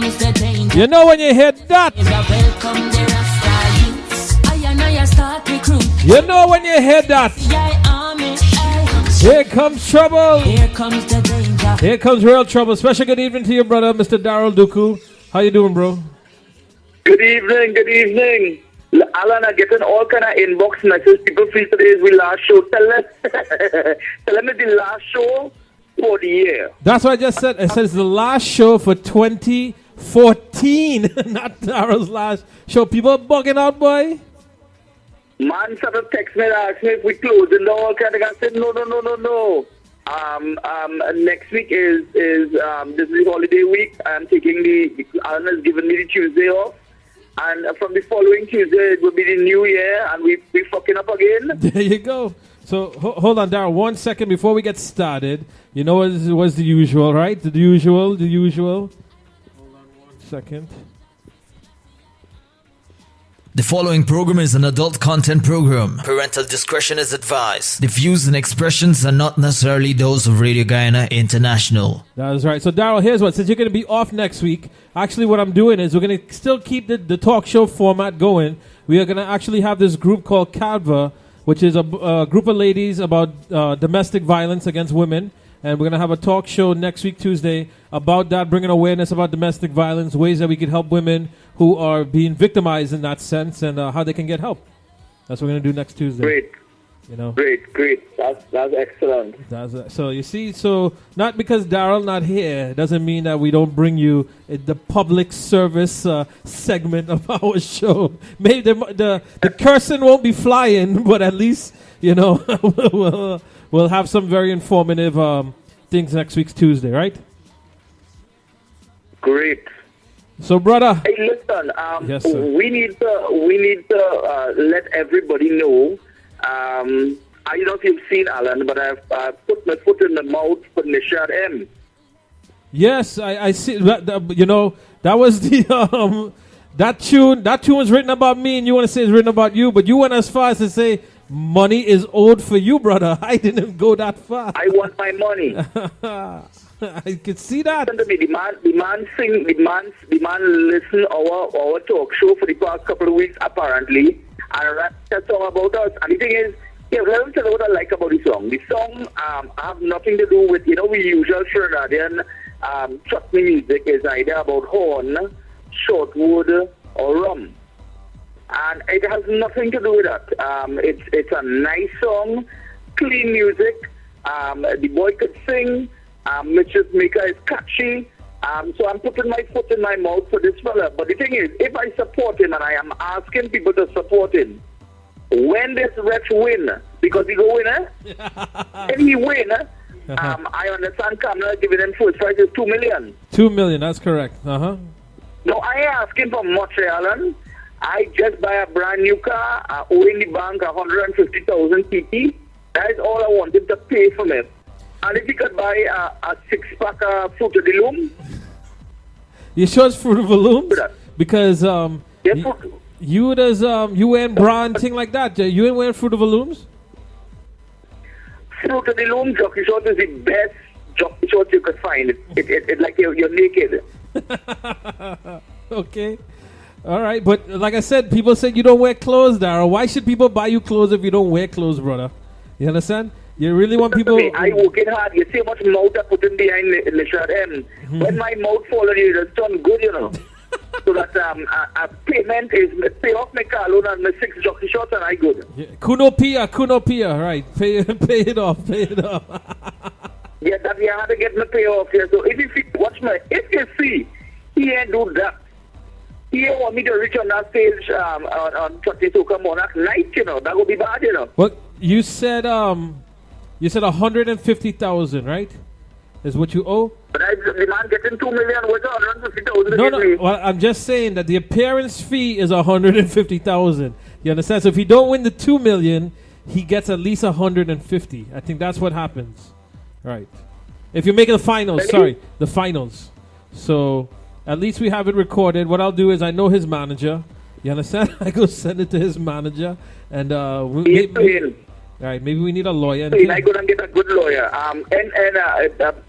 comes the danger. You know when you hear that. Welcome the Rasta youths. I and I start recruit. You know when you hear that. Here comes trouble. Here comes the danger. Here comes real trouble. Special good evening to your brother, Mr. Darrel Dookoo. How you doing, bro? Good evening, good evening. Alan, I'm getting all kind of inbox messages. People feel today is our last show. Tell them it's the last show for the year. That's what I just said. I said it's the last show for 2014. Not Darrel's last show. People are bugging out, boy. Man started text me and asked me if we closing the all kind of I said no. Next week is this is the holiday week. I'm taking Alan has given me the Tuesday off. And from the following Tuesday, it will be the new year, and we fucking up again. There you go. So, hold on, Darrel. 1 second before we get started. You know what was the usual, right? The usual. Hold on 1 second. The following program is an adult content program. Parental discretion is advised. The views and expressions are not necessarily those of Radio Guyana International. That's right. So, Darrel, here's what. Since you're going to be off next week, actually what I'm doing is we're going to still keep the talk show format going. We are going to actually have this group called CADVA, which is a group of ladies about domestic violence against women. And we're going to have a talk show next week, Tuesday, about that, bringing awareness about domestic violence, ways that we can help women who are being victimized in that sense, and how they can get help. That's what we're going to do next Tuesday. Great. You know. Great. That's excellent. So you see, so not because Darrel not here doesn't mean that we don't bring you the public service segment of our show. Maybe the cursing won't be flying, but at least we'll have some very informative things next week's Tuesday, right? Great. So, brother. Hey, listen. Yes, sir. We need to let everybody know. I don't know if you've seen Alan, but I've put my foot in the mouth for Nishad M. Yes, I see. That was the that tune. That tune was written about me, and you want to say it's written about you, but you went as far as to say money is owed for you, brother. I didn't go that far. I want my money. I could see that. Listen to me. The man listen our talk show for the past couple of weeks apparently, and rap a song about us. And the thing is, let me tell you what I like about the song. The song have nothing to do with we usual Trinidadian chutney music is either about horn, shortwood, or rum. And it has nothing to do with that. It's a nice song, clean music. The boy could sing. Mitch's maker is catchy. So I'm putting my foot in my mouth for this fella. But the thing is, if I support him, and I am asking people to support him, when this wretch win, because he go win, if he win, I understand Kamala giving him first prize is 2 million. 2 million, that's correct. No, I ain't asking for much, Alan. I just buy a brand new car, owe in the bank 150,000 TT. That is all I want him to pay for me. And if he could buy a 6-pack of Fruit of the Loom. You sure it's Fruit of the Loom? Because you wearing bra and thing like that. You ain't wearing Fruit of the Looms? Fruit of the Loom jockey short is the best jockey short you could find. It like you're naked. Okay. All right. But like I said, people said you don't wear clothes, Darrel. Why should people buy you clothes if you don't wear clothes, brother? You understand? You really want people... I work it hard. You see how much mouth I put in behind the shirt. When my mouth fall on you, it's done good, So that a payment is pay off my car loan and my 6 jockey shorts and I good. Yeah. Kunopia, right. Pay it off. Yeah, that you have to get my payoff here. So if you if you see, he ain't do that. He ain't want me to reach on that stage on 22 Monarch night, that would be bad, Well, you said 150,000, right? Is what you owe? But the man getting 2 million with 150,000. No. Well, I'm just saying that the appearance fee is 150,000. You understand? So if you don't win the 2 million, he gets at least 150. I think that's what happens. Right. If you make the finals, the finals. So at least we have it recorded. What I'll do is I know his manager. You understand? I go send it to his manager, and all right, maybe we need a lawyer. I go and get a good lawyer. And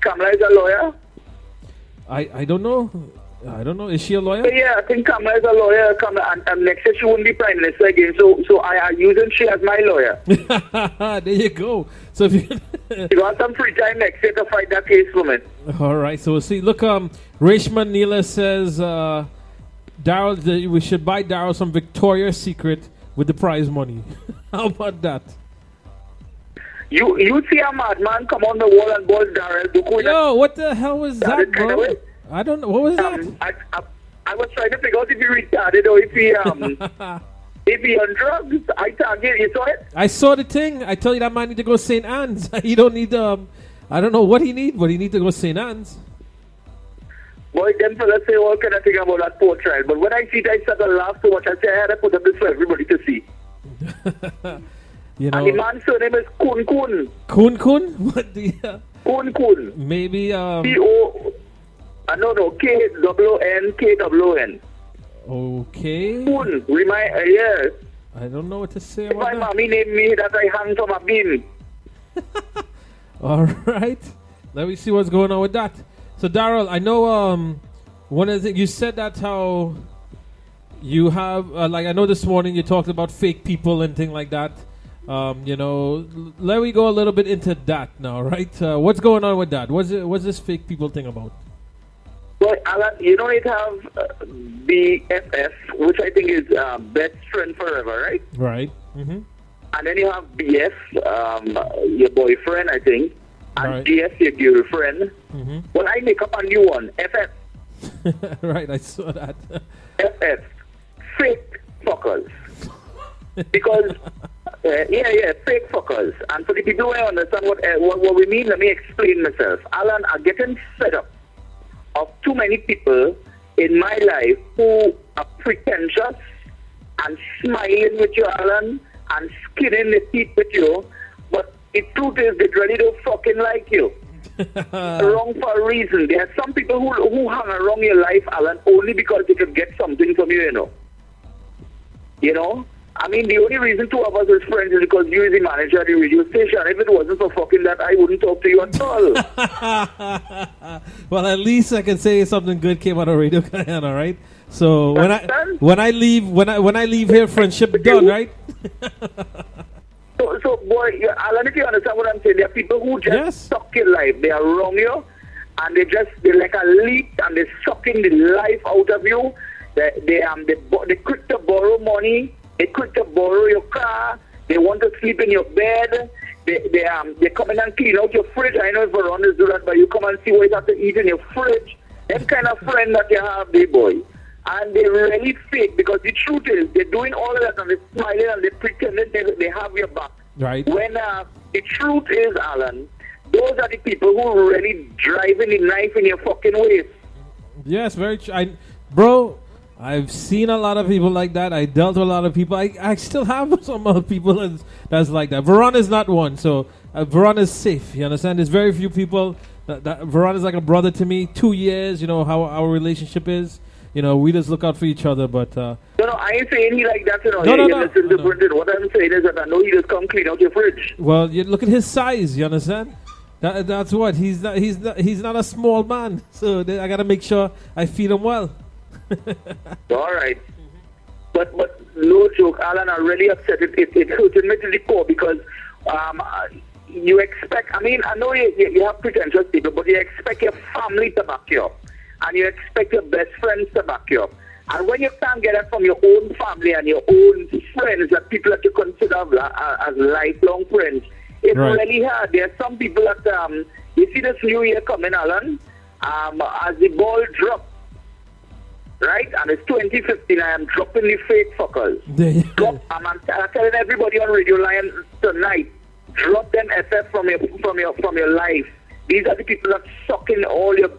Kamala is a lawyer? I don't know. I don't know. Is she a lawyer? But yeah, I think Kamala is a lawyer. And next year she won't be prime minister again. So I using she as my lawyer. There you go. So if you She got some free time next year to fight that case for me. all right, so we'll see. Look, Reshma Neela says Darrel, we should buy Darrel some Victoria's Secret with the prize money. How about that? You see a madman come on the wall and ball Darrel Dookoo. Yo, what the hell was that, Kind of bro? way. I don't know. What was that? I was trying to figure out if he retarded or if he if he on drugs. I target. You saw it? I saw the thing. I tell you that man need to go St. Anne's. He don't need I don't know what he need, but he need to go St. Anne's. Boy, them fellas say all kind of thing about that poor child. But when I see it, I start to laugh so much. I say I had to put up this for everybody to see. You know, And the man's surname is Kun Kun. Kun Kun? What the Kun Kun. maybe K-O... no, K-O-N-K-O-N. okay. Kun. Yes. I don't know what to say If about my that. mommy named me that I hang from a bin. All right. Let me see what's going on with that. So, Darrel, I know one of the things you said that how you have, like I know this morning you talked about fake people and things like that. You know, let me go a little bit into that now, right? What's going on with that? What's this fake people thing about? Well, Alan, you know it have BFF, which I think is best friend forever, right? Right. Mm-hmm. And then you have BF, your boyfriend, I think. And Right. GF, your girlfriend. Mm-hmm. Well, I make up a new one, FF. Right, I saw that. FF. Fake fuckers. Because, fake fuckers. And for the people who don't understand what we mean, let me explain myself. Alan, I'm getting fed up of too many people in my life who are pretentious and smiling with you, Alan, and skinning the teeth with you, but the truth is they really don't fucking like you. Wrong for a reason. There are some people who hang around your life, Alan, only because they could get something from you, you know. You know? I mean, the only reason two of us is friends is because you is the manager of the radio station. If it wasn't for fucking that, I wouldn't talk to you at all. Well, at least I can say something good came out of Radio Guyana, right? So when I leave here, friendship done, right? So boy, Alan, if you understand what I'm saying, there are people who just suck your life. They are wrong you, and they're like a leech, and they're sucking the life out of you. They quick to borrow money. They quick to borrow your car. They want to sleep in your bed. They come in and clean out your fridge. I know if Veronas do that, but you come and see what you have to eat in your fridge. That kind of friend that you have, they boy. And they're really fake, because the truth is they're doing all of that and they're smiling and they're pretending they have your back. Right. When the truth is, Alan, those are the people who are really driving the knife in your fucking waist. Yes, very true. Bro, I've seen a lot of people like that. I dealt with a lot of people. I still have some other people that's like that. Veron is not one, so Veron is safe. You understand? There's very few people. That Veron is like a brother to me. 2 years, you know, how our relationship is. You know, we just look out for each other, but... No, I ain't saying he like that, you know. No. What I'm saying is that I know he just come clean out your fridge. Well, you look at his size, you understand? That's what. He's not a small man, so I got to make sure I feed him well. All right. But no joke, Alan, I really upset. It hurted me to the core, because you expect... I mean, I know you have pretentious people, but you expect your family to back you up. And you expect your best friends to back you up. And when you can't get it from your own family and your own friends, that people that you consider as lifelong friends, it's really hard. There are some people that, you see this new year coming, Alan, as the ball drops, right? And it's 2015, I am dropping the fake fuckers. I'm telling everybody on Radio Lion tonight, drop them FF from your life. These are the people that sucking all your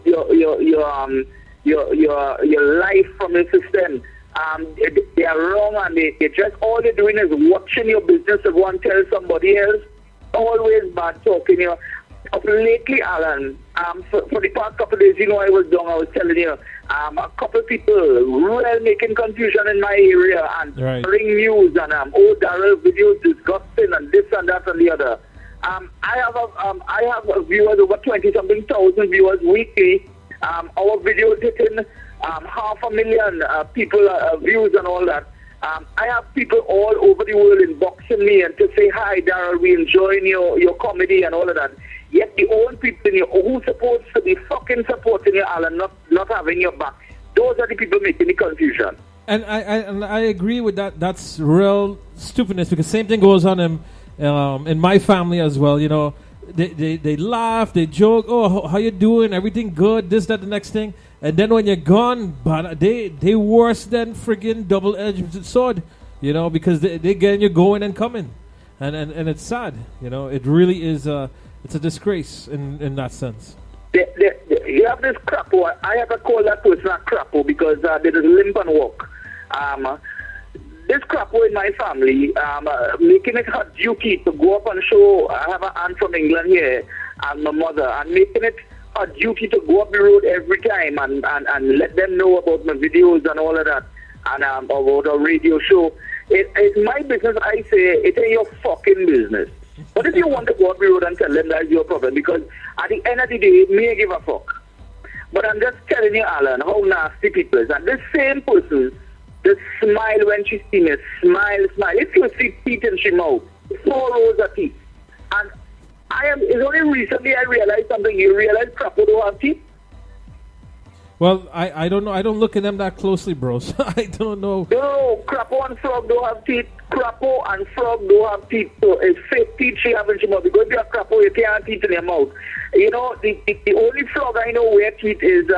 life from your system. They are wrong, and they just, all they're doing is watching your business and want to tell somebody else. Always bad talking. You know. Lately, Alan, for the past couple of days, you know, I was telling you, a couple of people really making confusion in my area and bring news and Darrel videos disgusting and this and that and the other. I have viewers, over 20-something thousand viewers weekly. Our videos hitting 500,000 people views and all that. I have people all over the world inboxing me and to say, hi, Darrel, we enjoying your comedy and all of that. Yet the own people who supposed to be fucking supporting you, Alan, not having your back. Those are the people making the confusion. And I agree with that. That's real stupidness, because same thing goes on in my family as well. You know, they laugh, they joke. Oh, how you doing? Everything good? This, that, the next thing. And then when you're gone, but they worse than friggin' double-edged sword. You know, because they getting you going and coming, and it's sad. You know, it really is. It's a disgrace in that sense. You have this crapo. I have to call that person a crapo because they just limp and walk. This crapo in my family, making it her duty to go up and show. I have an aunt from England here and my mother, and making it her duty to go up the road every time and let them know about my videos and all of that, and about a radio show. It's my business. I say it ain't your fucking business. But if you want to go up the road and tell them that's your problem, because at the end of the day, me give a fuck. But I'm just telling you, Alan, how nasty people is. And this same person, just smile when she see me, smile. If you see teeth in she mouth, 4 rows of teeth. And it's only recently I realized something. You realize crapo don't have teeth? Well, I don't know. I don't look at them that closely, bro. So I don't know. No, crapo and frog don't have teeth. Crapo and frog don't have teeth. So it's fake teeth she have in her mouth. Because if you have crapo, you can't have teeth in your mouth. You know, the only frog I know where teeth is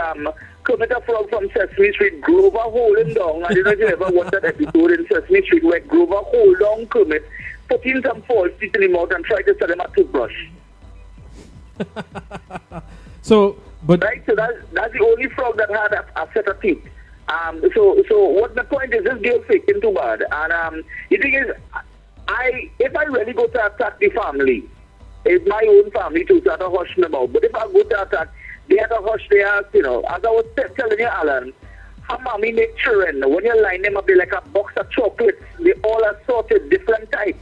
Kermit the Frog from Sesame Street, Grover holding down. I don't know if you ever watched that episode in Sesame Street where Grover hold down Kermit, put in some false teeth in his mouth and try to sell him a toothbrush. Right, so that's the only frog that had a set of teeth. So what the point is, this girl faking too bad. And the thing is, if I really go to attack the family, it's my own family too, so I have to hush them out. But if I go to attack, they have to hush their ass, you know. As I was telling you, Alan, how mommy make children, when you line them up, they're like a box of chocolates. They all are sorted, different types.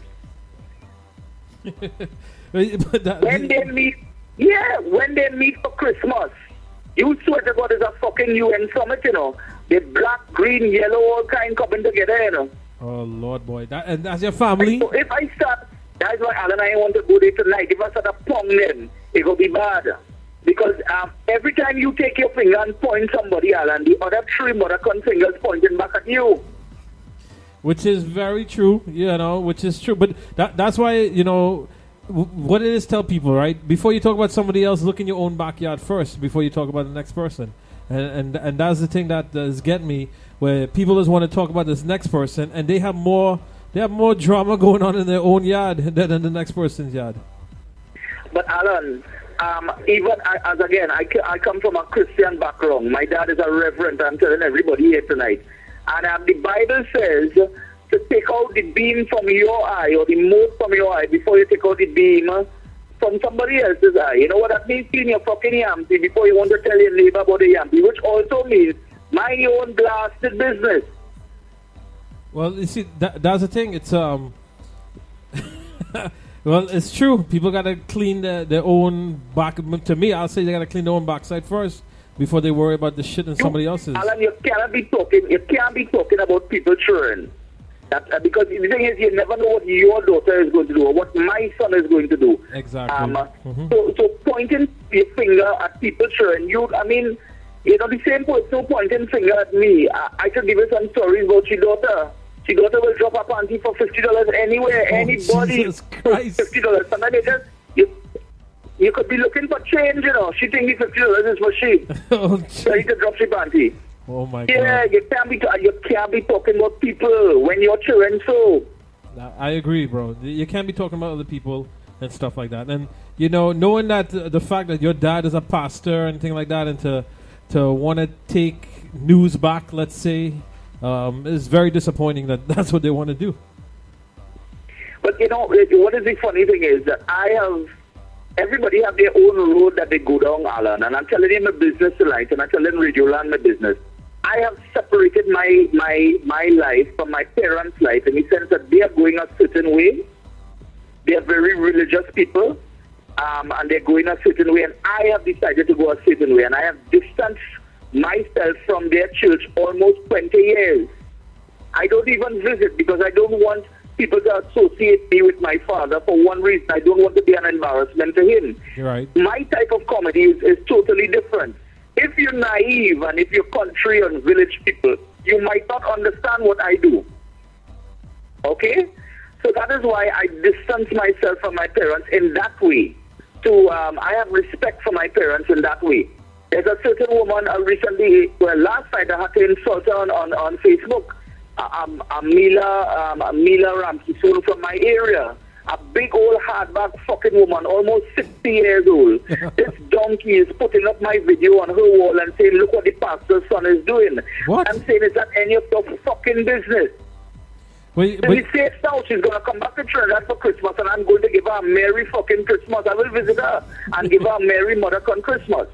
When they meet for Christmas, you swear to God, it's a fucking UN summit, you know. The black, green, yellow, all kind coming together, you know. Oh, Lord, boy. And that's your family? So if I start, that's why Alan and I want to go there tonight. If I start to pong them, it will be bad. Because every time you take your finger and point somebody, Alan, the other 3 motherfucking fingers pointing back at you. Which is very true, you know, which is true. But that's why, you know, what it is, tell people, right? Before you talk about somebody else, look in your own backyard first before you talk about the next person. And that's the thing that does get me, where people just want to talk about this next person, and they have more drama going on in their own yard than in the next person's yard. But Alan, I come from a Christian background. My dad is a reverend. I'm telling everybody here tonight. And the Bible says to take out the beam from your eye, or the mote from your eye, before you take out the beam from somebody else's eye. You know what that means? Clean your fucking yampi before you want to tell your neighbor about the yampi, which also means mind your own blasted business. Well, you see, that's the thing. It's well, it's true. People gotta clean their own back. To me, I'll say they gotta clean their own backside first before they worry about the shit in somebody else's. Alan, you can't be talking about people's children. Because the thing is, you never know what your daughter is going to do or what my son is going to do. Exactly. So pointing your finger at people's children, the same person pointing finger at me, I could give you some stories about your daughter. Your daughter will drop a panty for $50 anywhere, anybody. Jesus Christ. $50. Sometimes you could be looking for change, you know. She think the $50 is for she. So you could drop she panty. Oh my God. Yeah, you can't be talking about people when you're children, so. I agree, bro. You can't be talking about other people and stuff like that. And, you know, knowing that the fact that your dad is a pastor and things like that, and to want to take news back, let's say, is very disappointing that that's what they want to do. But, you know, what is the funny thing is that everybody have their own road that they go down, Alan. And I'm telling you my business tonight, and I'm telling Radio Land my business. I have separated my life from my parents' life in the sense that they are going a certain way. They are very religious people, and they're going a certain way, and I have decided to go a certain way, and I have distanced myself from their church almost 20 years. I don't even visit because I don't want people to associate me with my father for one reason. I don't want to be an embarrassment to him. You're right. My type of comedy is totally different. If you're naive and if you're country and village people, you might not understand what I do. Okay? So that is why I distance myself from my parents in that way. I have respect for my parents in that way. There's a certain woman recently, last night I had to insult her on Facebook. Mila Ramsey, from my area. A big old hardback fucking woman, almost 60 years old. This donkey is putting up my video on her wall and saying, look what the pastor's son is doing. What? I'm saying, is that any of your fucking business? Wait, She says now she's going to come back to Trinidad for Christmas and I'm going to give her a Merry fucking Christmas. I will visit her and give her a Merry Mother on Christmas.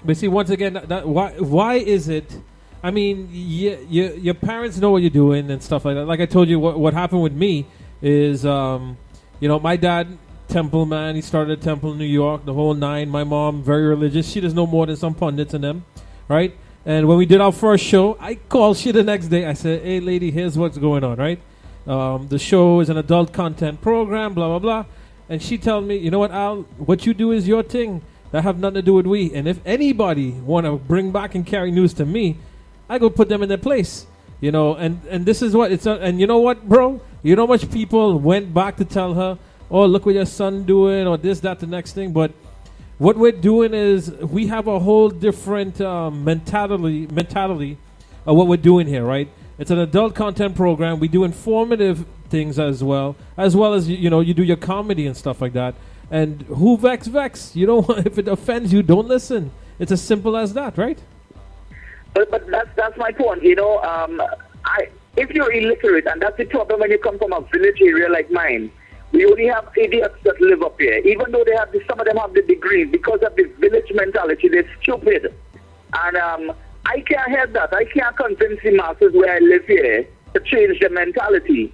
but see, once again, why is it? I mean, your parents know what you're doing and stuff like that. Like I told you, what happened with me is, my dad, temple man, he started a temple in New York, the whole nine. My mom, very religious. She does no more than some pundits and them, right? And when we did our first show, I called she the next day. I said, hey, lady, here's what's going on, right? The show is an adult content program, blah, blah, blah. And she told me, you know what, Al, what you do is your thing. That have nothing to do with we. And if anybody want to bring back and carry news to me, I go put them in their place. And this is what it's. And you know what, bro? You know how much people went back to tell her, oh, look what your son doing, or this, that, the next thing. But what we're doing is we have a whole different mentality of what we're doing here, right? It's an adult content program. We do informative things as well as you do your comedy and stuff like that. And who vex? If it offends you, don't listen. It's as simple as that, right? But that's my point. If you're illiterate, and that's the problem when you come from a village area like mine, we only have idiots that live up here. Even though some of them have the degrees, because of the village mentality, they're stupid. And I can't help that. I can't convince the masses where I live here to change their mentality.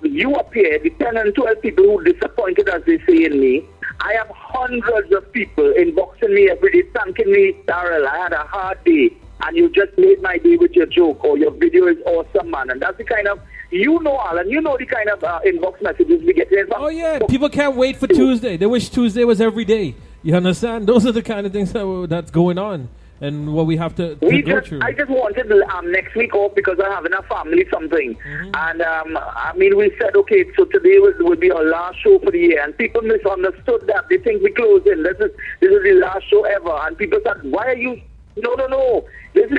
You up here, the 10 and 12 people who disappointed, as they say in me, I have hundreds of people inboxing me every day, thanking me, Darrel, I had a hard day, and you just made my day with your joke, or your video is awesome, man. And that's the kind of, Alan, the kind of inbox messages we get. Oh, yeah, people can't wait for Tuesday. They wish Tuesday was every day. You understand? Those are the kind of things that's going on. And what we have to go through. I just wanted next week off because I have in a family something. And we said, okay, so today will be our last show for the year. And people misunderstood that. They think we close in. This is the last show ever. And people said, why are you... No. This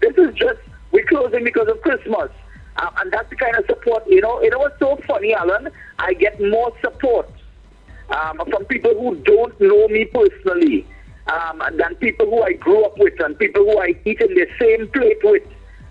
is just... We're closing because of Christmas. And that's the kind of support. What's so funny, Alan? I get more support from people who don't know me personally. Than people who I grew up with and people who I eat in the same plate with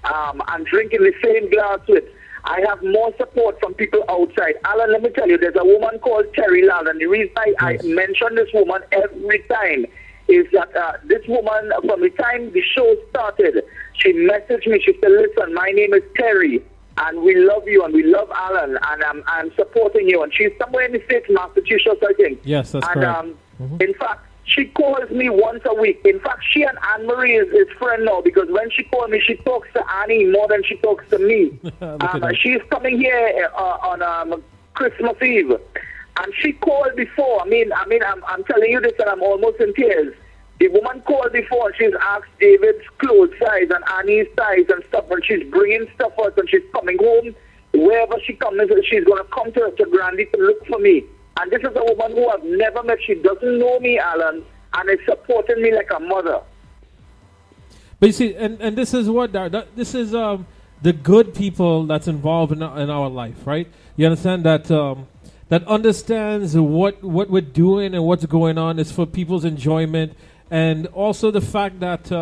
and drink in the same glass with. I have more support from people outside. Alan, let me tell you, there's a woman called Terry Lal, and the reason I mention this woman every time is that this woman, from the time the show started, she messaged me, she said, listen, my name is Terry, and we love you, and we love Alan, and I'm supporting you. And she's somewhere in the States, Massachusetts, I think. Yes, that's correct. In fact, she calls me once a week. In fact, she and Anne-Marie is friend now, because when she calls me, she talks to Annie more than she talks to me. She's coming here on Christmas Eve. And she called before. I'm telling you this and I'm almost in tears. The woman called before and she's asked David's clothes size and Annie's size and stuff. And she's bringing stuff out and she's coming home. Wherever she comes, she's going to come to Grandy to look for me. And this is a woman who I've never met. She doesn't know me, Alan, and is supporting me like a mother. But you see, and this is what, this is the good people that's involved in our life, right? You understand that that understands what we're doing and what's going on is for people's enjoyment, and also the fact that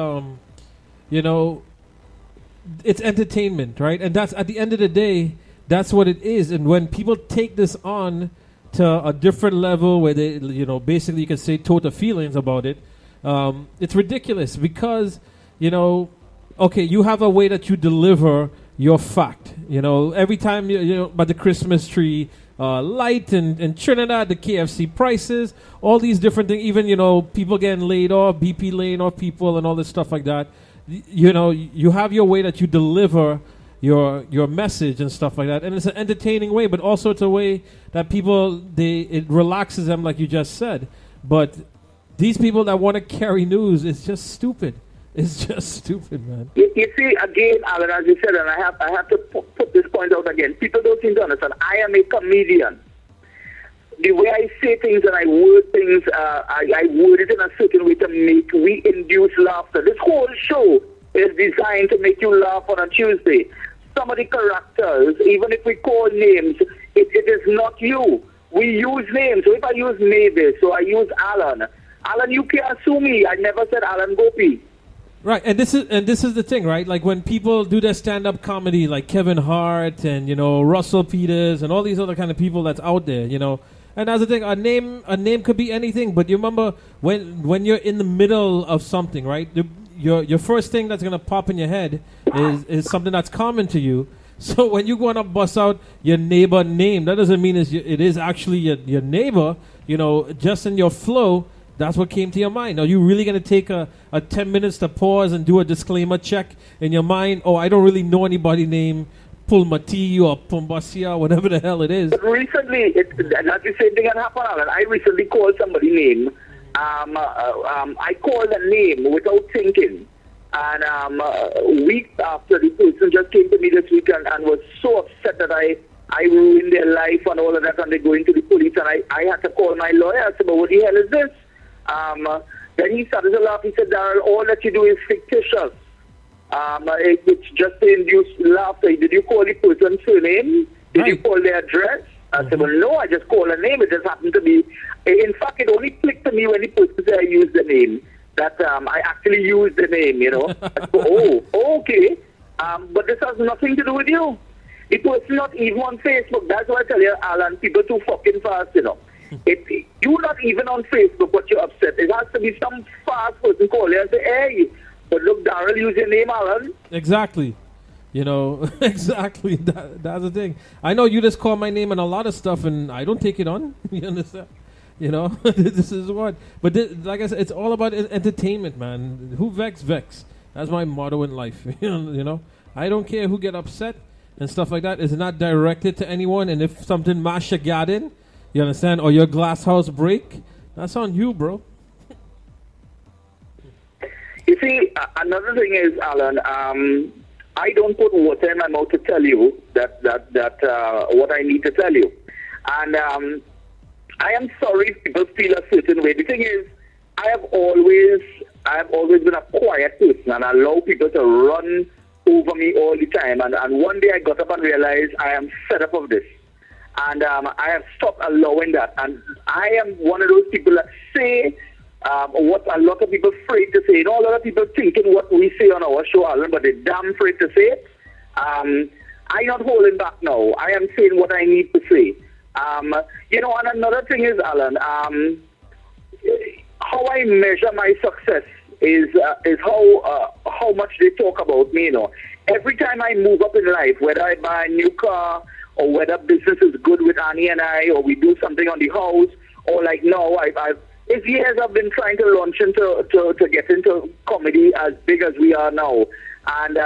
it's entertainment, right? And that's, at the end of the day, that's what it is. And when people take this on to a different level where they, basically you can say total feelings about it, it's ridiculous because, okay, you have a way that you deliver your fact. Every time, by the Christmas tree, light in Trinidad, the KFC prices, all these different things. Even people getting laid off, BP laying off people, and all this stuff like that. You have your way that you deliver your message and stuff like that, and it's an entertaining way, but also it's a way that it relaxes them, like you just said. But these people that want to carry news, it's just stupid. It's just stupid, man. You see, again, Alan, as you said, and I have to put this point out again. People don't seem to understand. I am a comedian. The way I say things and I word things, I word it in a certain way to we induce laughter. This whole show is designed to make you laugh on a Tuesday. Some of the characters, even if we call names, it is not you. We use names. So if I use Mavis, so I use Alan. Alan, you can't sue me. I never said Alan Gopi. Right, and this is the thing, right? Like when people do their stand-up comedy, like Kevin Hart and Russell Peters and all these other kind of people that's out there, And that's the thing, a name could be anything, but you remember when you're in the middle of something, right? Your first thing that's gonna pop in your head is something that's common to you. So when you go to bust out your neighbor name, that doesn't mean it is actually your neighbor. Just in your flow. That's what came to your mind. Are you really going to take a 10 minutes to pause and do a disclaimer check in your mind? Oh, I don't really know anybody named Pulmati or Pumbasia or whatever the hell it is. But recently, that's the same thing that happened, Alan. I recently called somebody name. I called a name without thinking. And a week after, the person just came to me this week and was so upset that I ruined their life and all of that, and they go into the police. And I had to call my lawyer. I said, but what the hell is this? Then he started to laugh. He said, Darrel, all that you do is fictitious. It's just to induce laughter. Did you call the person's surname? Did you call their address? I said, well, no, I just called a name. It just happened to be. In fact, it only clicked to me when the person said I used the name. That I actually used the name, I go, oh, okay. But this has nothing to do with you. The person not even on Facebook. That's why I tell you, Alan, people too fucking fast, If you're not even on Facebook, but you're upset, it has to be some fast person call you and say, hey, but look, Darrel, use your name, Alan. Exactly. Exactly. That's the thing. I know you just call my name and a lot of stuff, and I don't take it on. You understand? This is what. But like I said, it's all about entertainment, man. Who vex? That's my motto in life. I don't care who get upset and stuff like that. It's not directed to anyone. And if something mash your garden, you understand, or your glass house break, that's on you, bro. You see, another thing is, Alan, I don't put water in my mouth to tell you that what I need to tell you. And I am sorry if people feel a certain way. The thing is, I have always been a quiet person and I allow people to run over me all the time. And one day I got up and realized I am fed up of this. And I have stopped allowing that. And I am one of those people that say what a lot of people afraid to say. A lot of people thinking what we say on our show, Alan, but they're damn afraid to say it. I'm not holding back now. I am saying what I need to say. And another thing is, Alan, how I measure my success is how much they talk about me. Every time I move up in life, whether I buy a new car or whether business is good with Annie and I, or we do something on the house, or like now, it's years I've been trying to launch to get into comedy as big as we are now, and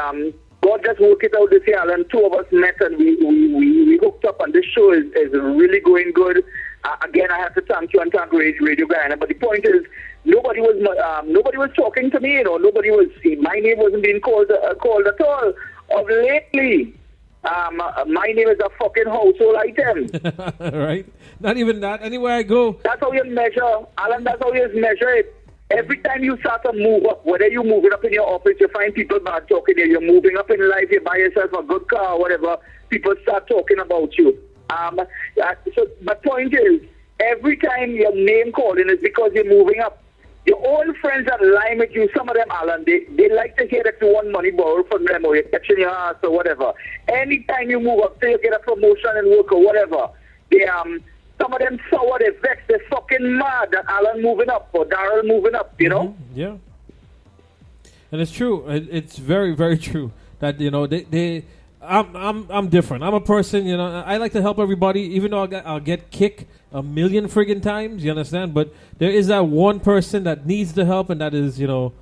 God just worked it out this year, and two of us met and we hooked up, and this show is really going good. Again, I have to thank you and thank Radio Guyana. But the point is, nobody was talking to me. My name wasn't being called at all. Of lately, my name is a fucking household item. Right? Not even that. Anywhere I go. That's how you measure, Alan. That's how you measure it. Every time you start to move up, whether you're moving up in your office, you find people bad talking to you. You're moving up in life, you buy yourself a good car or whatever, people start talking about you. So my point is, every time your name calling is because you're moving up. Your own friends that lie with you, some of them, Alan, they like to hear that you want money borrowed from them or you're catching your ass or whatever. Anytime you move up, say you get a promotion in work or whatever, some of them sour, they're vexed, they're fucking mad that Alan moving up or Darrel moving up, Yeah. And it's true. It's very, very true that, I'm different. I'm a person, you know. I like to help everybody, even though I'll get kicked a million friggin' times. You understand? But there is that one person that needs the help, and that is, you know,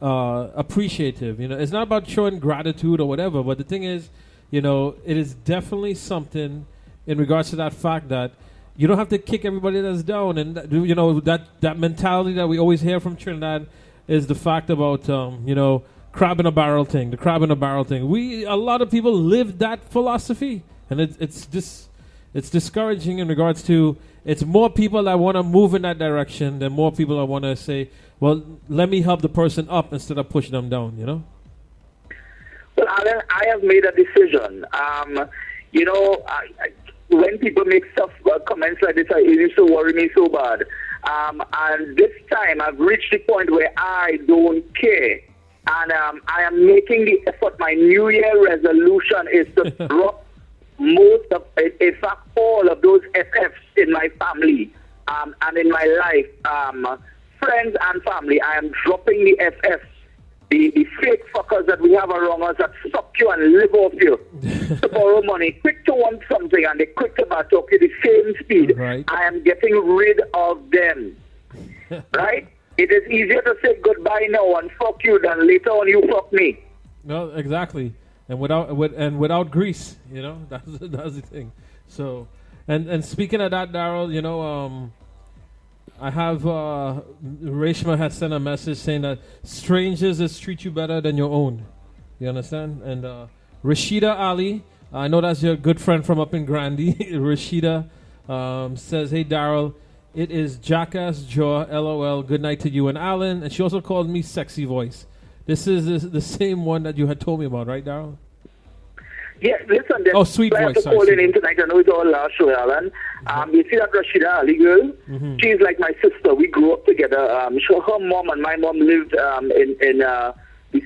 appreciative. You know, it's not about showing gratitude or whatever. But the thing is, you know, it is definitely something in regards to that fact that you don't have to kick everybody that's down, and you know that mentality that we always hear from Trinidad is the fact about you know, crab in a barrel thing, the crab in a barrel thing. A lot of people live that philosophy, and it's discouraging in regards to it's more people that want to move in that direction than more people that want to say, well, let me help the person up instead of push them down. You know. Well, Alan, I have made a decision. You know, when people make stuff comments like this, it used to worry me so bad. And this time, I've reached the point where I don't care. And I am making the effort. My New Year resolution is to drop most of, in fact, all of those FFs in my family and in my life, friends and family. I am dropping the FFs, the fake fuckers that we have around us that suck you and live off you to borrow money, quick to want something, and they quick to back talk you the same speed. Right. I am getting rid of them. Right? It is easier to say goodbye now and fuck you than later on you fuck me. No, exactly. And without grease, you know, that's the thing. So, and speaking of that, Darrel, you know, I have Reshma has sent a message saying that strangers just treat you better than your own. You understand? And Rashida Ali, I know that's your good friend from up in Grandy. Rashida says, "Hey Darrel, it is Jackass Jaw, LOL. Good night to you and Alan." And she also called me Sexy Voice. This is the same one that you had told me about, right, Darrel? Yes, listen. Sweet I have voice. to call in tonight. I know it's our last show, Alan. You see that Rashida Ali girl? Mm-hmm. She's like my sister. We grew up together. Her mom and my mom lived in the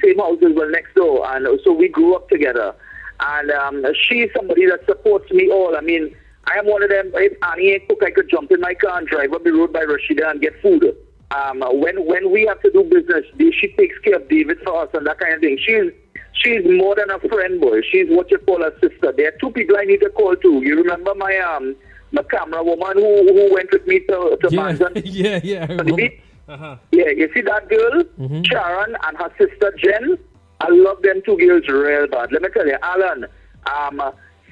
same house as well next door, and so we grew up together. And she's somebody that supports me all. I mean, I am one of them. If Annie ain't cook, I could jump in my car and drive up the road by Rashida and get food. When we have to do business, she takes care of David for us and that kind of thing. She's more than a friend, boy. She's what you call a sister. There are two people I need to call too. You remember my camera woman who went with me to Manzan? Yeah. I remember. Yeah, you see that girl, Sharon, and her sister Jen? I love them two girls real bad. Let me tell you, Alan,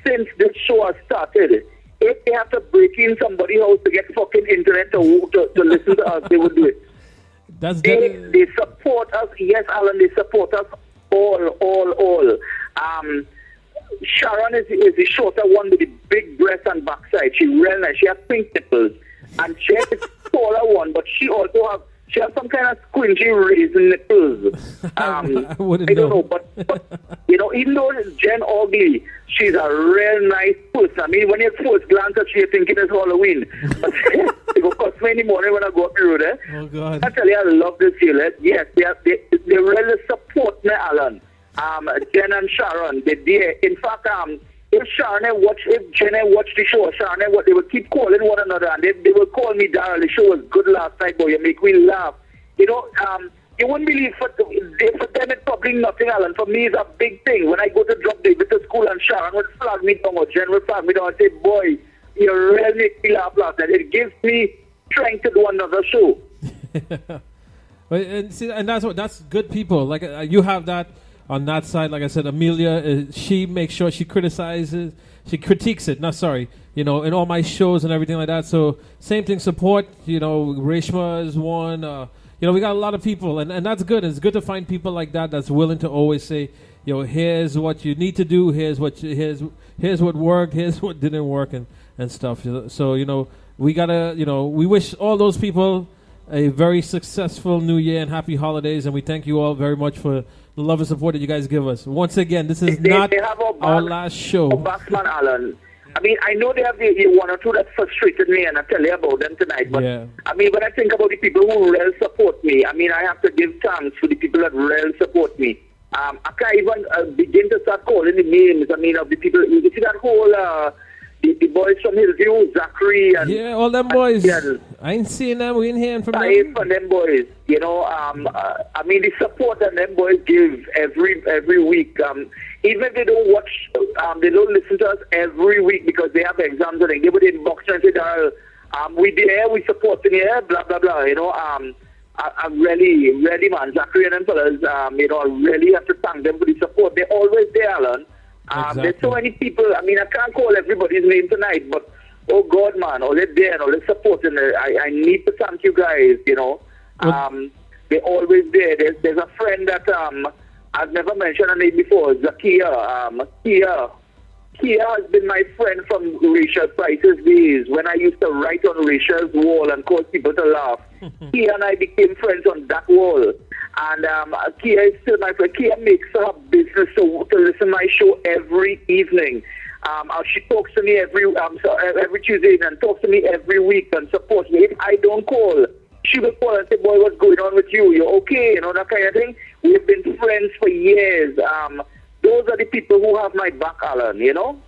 since this show has started, if they have to break in somebody's house to get fucking internet to listen to us, they would do it. They support us. Yes, Alan, they support us all. Sharon is the shorter one with the big breast and backside. She's real nice. She has pink nipples. And Jen is taller one, but she also has some kind of squingy raisin nipples. I don't know, but you know, even though Jen ugly, she's a real nice person. I mean, when you first glance at her, you're thinking it's Halloween. But it will cost me in the morning when I go up the road. Oh God! I tell you, I love this here. Yes, they really support me, Alan. Jen and Sharon, in fact, if Jen watch the show, Sharon, they will keep calling one another, and they will call me, Darrel, the show was good last night, boy, you make me laugh. You know, you wouldn't believe, for them it's probably nothing, Alan. For me, it's a big thing. When I go to drop David to school and Sharon would flag me down, or Jen would flag me down and say, boy, you really make me laugh last night. It gives me strength to do another show. And that's good people. Like, you have that. On that side, like I said, Amelia, she makes sure she critiques it. You know, in all my shows and everything like that. So same thing, support. You know, Reshma is one. You know, we got a lot of people, and that's good. It's good to find people like that that's willing to always say, you know, here's what you need to do. Here's what worked. Here's what didn't work, and stuff. So you know, we gotta. You know, we wish all those people a very successful New Year and happy holidays, and we thank you all very much for the love and support that you guys give us. Once again, this is not our last show. Backman, Alan. I mean, I know they have the one or two that frustrated me, and I'll tell you about them tonight. But yeah. I mean, when I think about the people who really support me, I mean, I have to give thanks for the people that really support me. I can't even begin to start calling the names. I mean, of the people. You see that whole the boys from Hillview, Zachary and Yeah, all them boys. Yeah, I ain't seeing them. We ain't hearing from Taif them. and them boys. You know, I mean the support that them boys give every week. Even if they don't watch, they don't listen to us every week because they have exams and they give it inbox and say, Darrel, we there, we supporting here, blah blah blah. You know, I really, man, Zachary and them fellas, you know, I really have to thank them for the support. They're always there, Alan. Exactly. There's so many people. I mean, I can't call everybody's name tonight, but oh God, man, all they're there and all they're supporting. I need to thank you guys. You know, they're always there. There's a friend that I've never mentioned her name before, Zakia. Kia has been my friend from Rachel Price's days when I used to write on Rachel's wall and cause people to laugh. Kia and I became friends on that wall. And Kia is still my friend. Kia makes her business to listen to my show every evening. She talks to me every Tuesday and talks to me every week and supports me. If I don't call, she will call and say, boy, what's going on with you? You're okay? You know, that kind of thing. We've been friends for years. Those are the people who have my back, Alan, you know?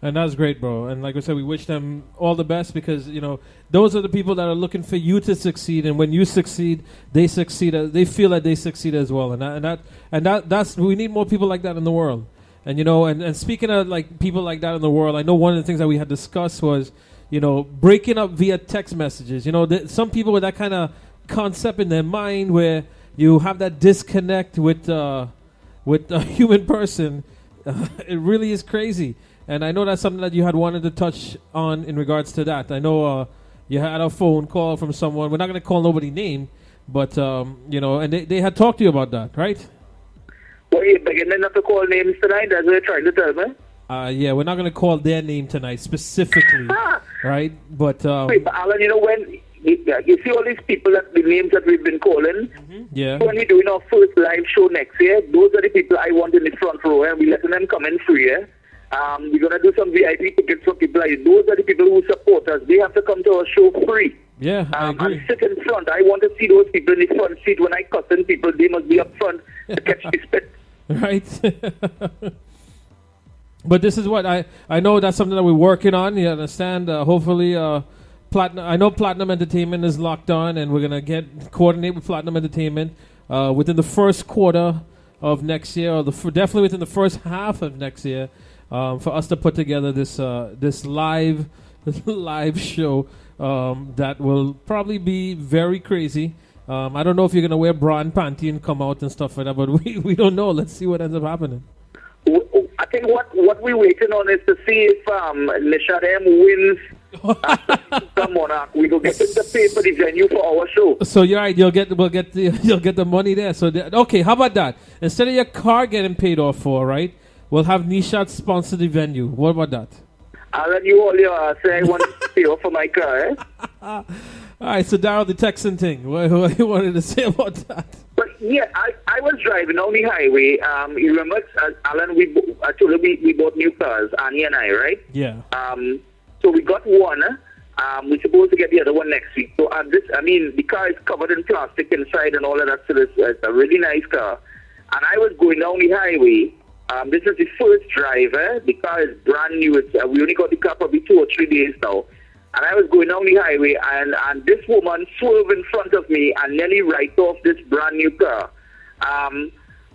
And that's great, bro. And like I said, we wish them all the best because, you know, those are the people that are looking for you to succeed. And when you succeed, they succeed. They feel that they succeed as well. That's we need more people like that in the world. And, you know, and speaking of like people like that in the world, I know one of the things that we had discussed was, you know, breaking up via text messages. You know, some people with that kind of concept in their mind where you have that disconnect with a human person. It really is crazy. And I know that's something that you had wanted to touch on in regards to that. I know you had a phone call from someone. We're not going to call nobody name, but, you know, and they had talked to you about that, right? Well, you're beginning not to call names tonight. That's what you're trying to tell me. Yeah, we're not going to call their name tonight specifically, right? But, wait, but Alan, you know, when you see all these people, the names that we've been calling, yeah. When we're doing our first live show next year, those are the people I want in the front row, and we're letting them come in free, yeah? We're going to do some VIP tickets for people like those are the people who support us. They have to come to our show free. Yeah, I agree. And sit in front. I want to see those people in the front seat. When I cuss in people, they must be up front to catch the spit. Right. But this is what I know that's something that we're working on. You understand? Hopefully, Platinum. I know Platinum Entertainment is locked on, and we're gonna coordinate with Platinum Entertainment within the first quarter of next year, or definitely within the first half of next year, for us to put together this live show that will probably be very crazy. I don't know if you're gonna wear bra and panty and come out and stuff like that, but we don't know. Let's see what ends up happening. I think what we're waiting on is to see if Nishadem wins the Monarch. We will get them to pay for the venue for our show. So you're right. You'll get the money there. So okay, how about that? Instead of your car getting paid off for, right? We'll have Nishat sponsor the venue. What about that? Alan, you all your say I want to pay off for my car, eh? All right, so Darrel, the Texan thing. What you wanted to say about that? But yeah, I was driving on the highway. You remember, Alan, I told you we bought new cars, Annie and I, right? Yeah. So we got one. We're supposed to get the other one next week. So the car is covered in plastic inside and all of that. So it's a really nice car. And I was going down the highway. This is the first drive. The car is brand new. We only got the car probably 2 or 3 days now. And I was going down the highway, and this woman swerved in front of me and nearly right off this brand new car. And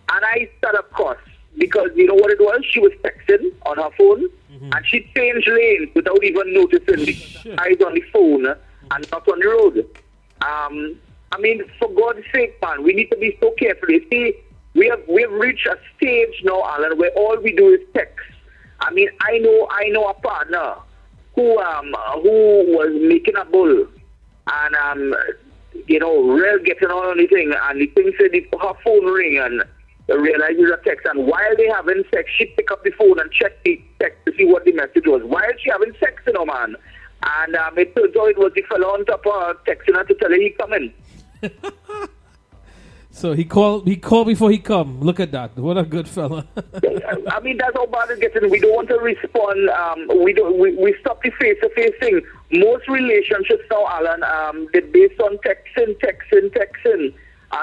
I started a cuss because you know what it was? She was texting on her phone, and she changed lanes without even noticing the eyes on the phone and not on the road. I mean, for God's sake, man, we need to be so careful. You see, we have reached a stage now, Alan, where all we do is text. I mean, I know a partner who was making a bull and you know, real getting on the thing, and the thing said her phone ring and realized it's a text, and while they having sex, she pick up the phone and check the text to see what the message was. While she having sex, you know, man, and it turns out it was the fellow on top of her texting her to tell her he coming. So he called before he come. Look at that. What a good fella. I mean, that's how bad it's getting. We don't want to respond. We stop the face-to-face thing. Most relationships now, Alan, they're based on texting.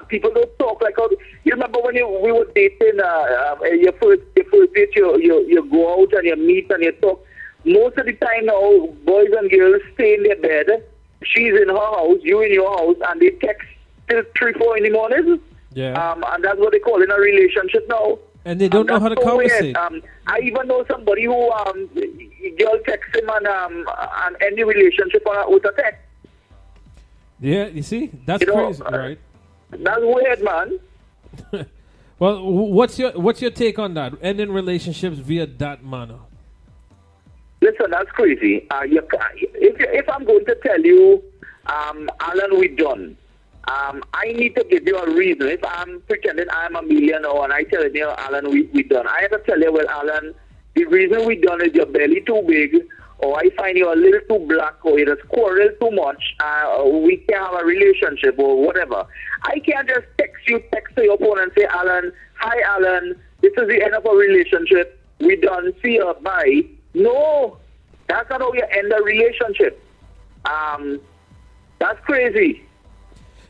People don't talk like how. You remember when we were dating? Your first date, you go out and you meet and you talk. most of the time now, boys and girls stay in their bed. She's in her house, you in your house, and they text till 3, 4 in the morning. Yeah. And that's what they call in a relationship now. And they don't know how to That's so conversate. weird. I even know somebody who girl texts him and end the relationship with a text. Yeah, you see? That's You know, crazy, right? That's weird, man. Well, what's your take on that? Ending relationships via that manner? Listen, that's crazy. If I'm going to tell you, Alan, we're done. I need to give you a reason. If I'm pretending I'm a millionaire and I tell you, Alan, we're done, I have to tell you, well, Alan, the reason we're done is your belly too big, or I find you a little too black, or you just quarrel too much, we can't have a relationship, or whatever. I can't just text to your phone and say, Alan, hi, Alan, this is the end of our relationship. We're done. See you. Bye. No, that's not how you end a relationship. That's crazy.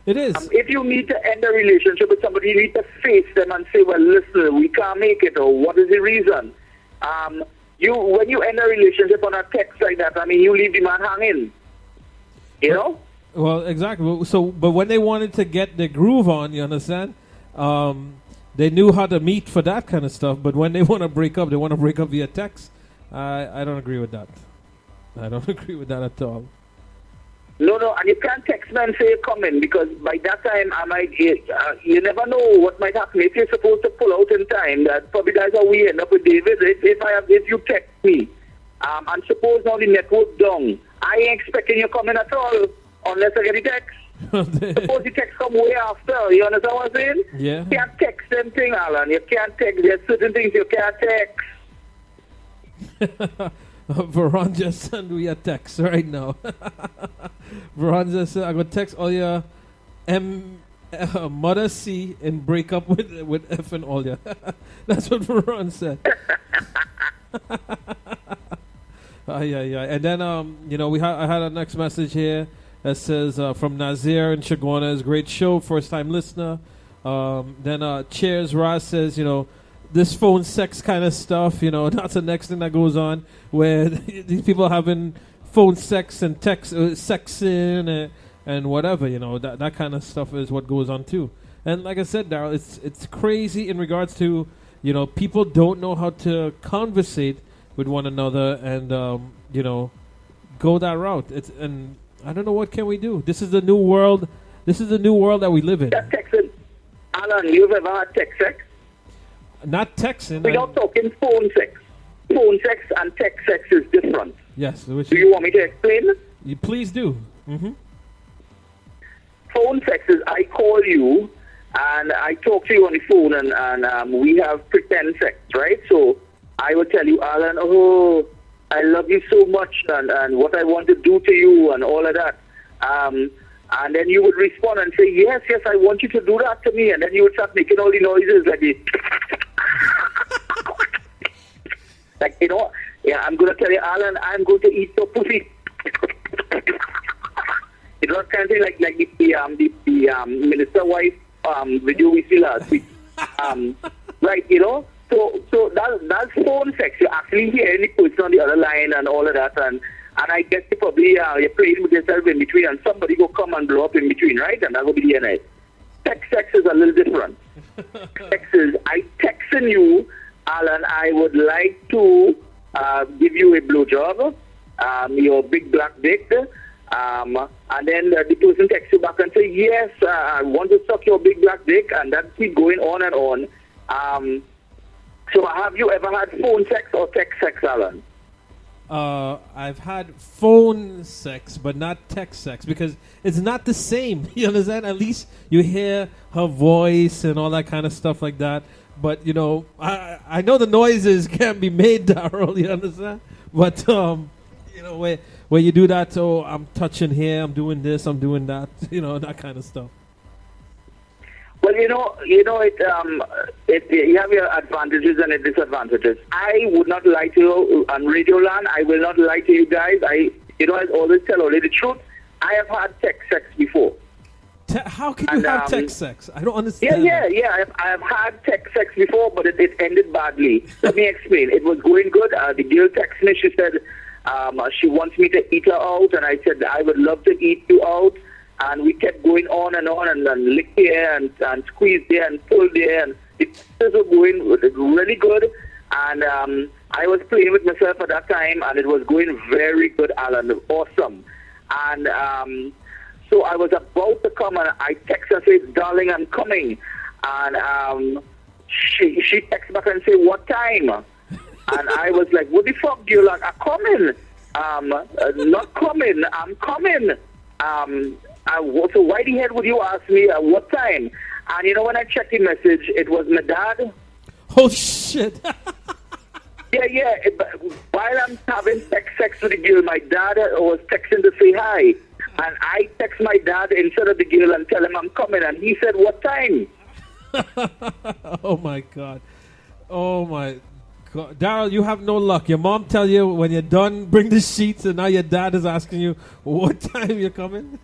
It is. If you need to end a relationship with somebody, you need to face them and say, well, listen, we can't make it, or what is the reason? When you end a relationship on a text like that, I mean, you leave the man hanging. You know? Well, exactly. So, but when they wanted to get the groove on, you understand? They knew how to meet for that kind of stuff. But when they want to break up, they want to break up via text. I don't agree with that. I don't agree with that at all. No, and you can't text me and say you're coming, because by that time I might. You never know what might happen. If you're supposed to pull out in time, that probably that's how we end up with David. If you text me, and suppose now the network down, I ain't expecting you coming at all unless I get a text. Suppose the text come way after. You understand what I'm saying? Yeah. You can't text them thing, Alan. You can't text. There's certain things you can't text. Veron just sent me a text right now. Veron just said, I'm going to text all your mother C and break up with F and all ya. That's what Veron said. Yeah. And then, I had a next message here that says from Nazir and Shagwana, great show, first time listener. Then Cheers Ross says, this phone sex kind of stuff, that's the next thing that goes on, where these people having phone sex and text sexing and whatever, that kind of stuff is what goes on too. And like I said, Darrel, it's crazy in regards to, people don't know how to conversate with one another and go that route. And I don't know, what can we do? This is the new world. This is the new world that we live in. Texting. Alan, you've ever had text sex? Not texting. We're not talking phone sex. Phone sex and text sex is different. Yes. Do you want me to explain? You please do. Mm-hmm. Phone sex is I call you and I talk to you on the phone and we have pretend sex, right? So I will tell you, Alan, oh, I love you so much and what I want to do to you and all of that. And then you would respond and say, yes, I want you to do that to me. And then you would start making all the noises like this. Like, I'm going to tell you, Alan, I'm going to eat your pussy. It was kind of thing like the minister wife video we see last week. Right, So that's phone sex. You're actually hearing the person on the other line and all of that. And I guess you probably you're playing with yourself in between and somebody will come and blow up in between, right? And that will be the end. Text sex is a little different. Text is, I texting you, Alan, I would like to give you a blowjob, your big black dick, and then the person texts you back and say, yes, I want to suck your big black dick, and that keep going on and on. So have you ever had phone sex or text sex, Alan? I've had phone sex, but not text sex, because it's not the same. You understand? At least you hear her voice and all that kind of stuff like that. But, I know the noises can be made, Darrel, you understand? But, where you do that, so I'm touching here, I'm doing this, I'm doing that, that kind of stuff. Well, you have your advantages and its disadvantages. I would not lie to you on Radio Land. I will not lie to you guys. I always tell only the truth. I have had text sex before. How can you And, have text sex? I don't understand. Yeah. I've had text sex before, but it ended badly. Let me explain. It was going good. The girl texted me. She said she wants me to eat her out, and I said I would love to eat you out. And we kept going on and lick here and squeeze there and pull there, and the texts were going really good. And I was playing with myself at that time, and it was going very good, Alan. Awesome. And so I was about to come, and I text her, say, "Darling, I'm coming." And she texts back and say, "What time?" And I was like, "What the fuck, girl? Like, I'm coming." Not coming. I'm coming. So why the hell would you ask me what time? And you know, when I checked the message, it was my dad. Oh shit! Yeah. While I'm having sex with the girl, my dad was texting to say hi. And I text my dad instead of the girl and tell him I'm coming. And he said, "What time?" Oh my god. Darrel, you have no luck. Your mom tell you when you're done, bring the sheets, and now your dad is asking you what time you're coming.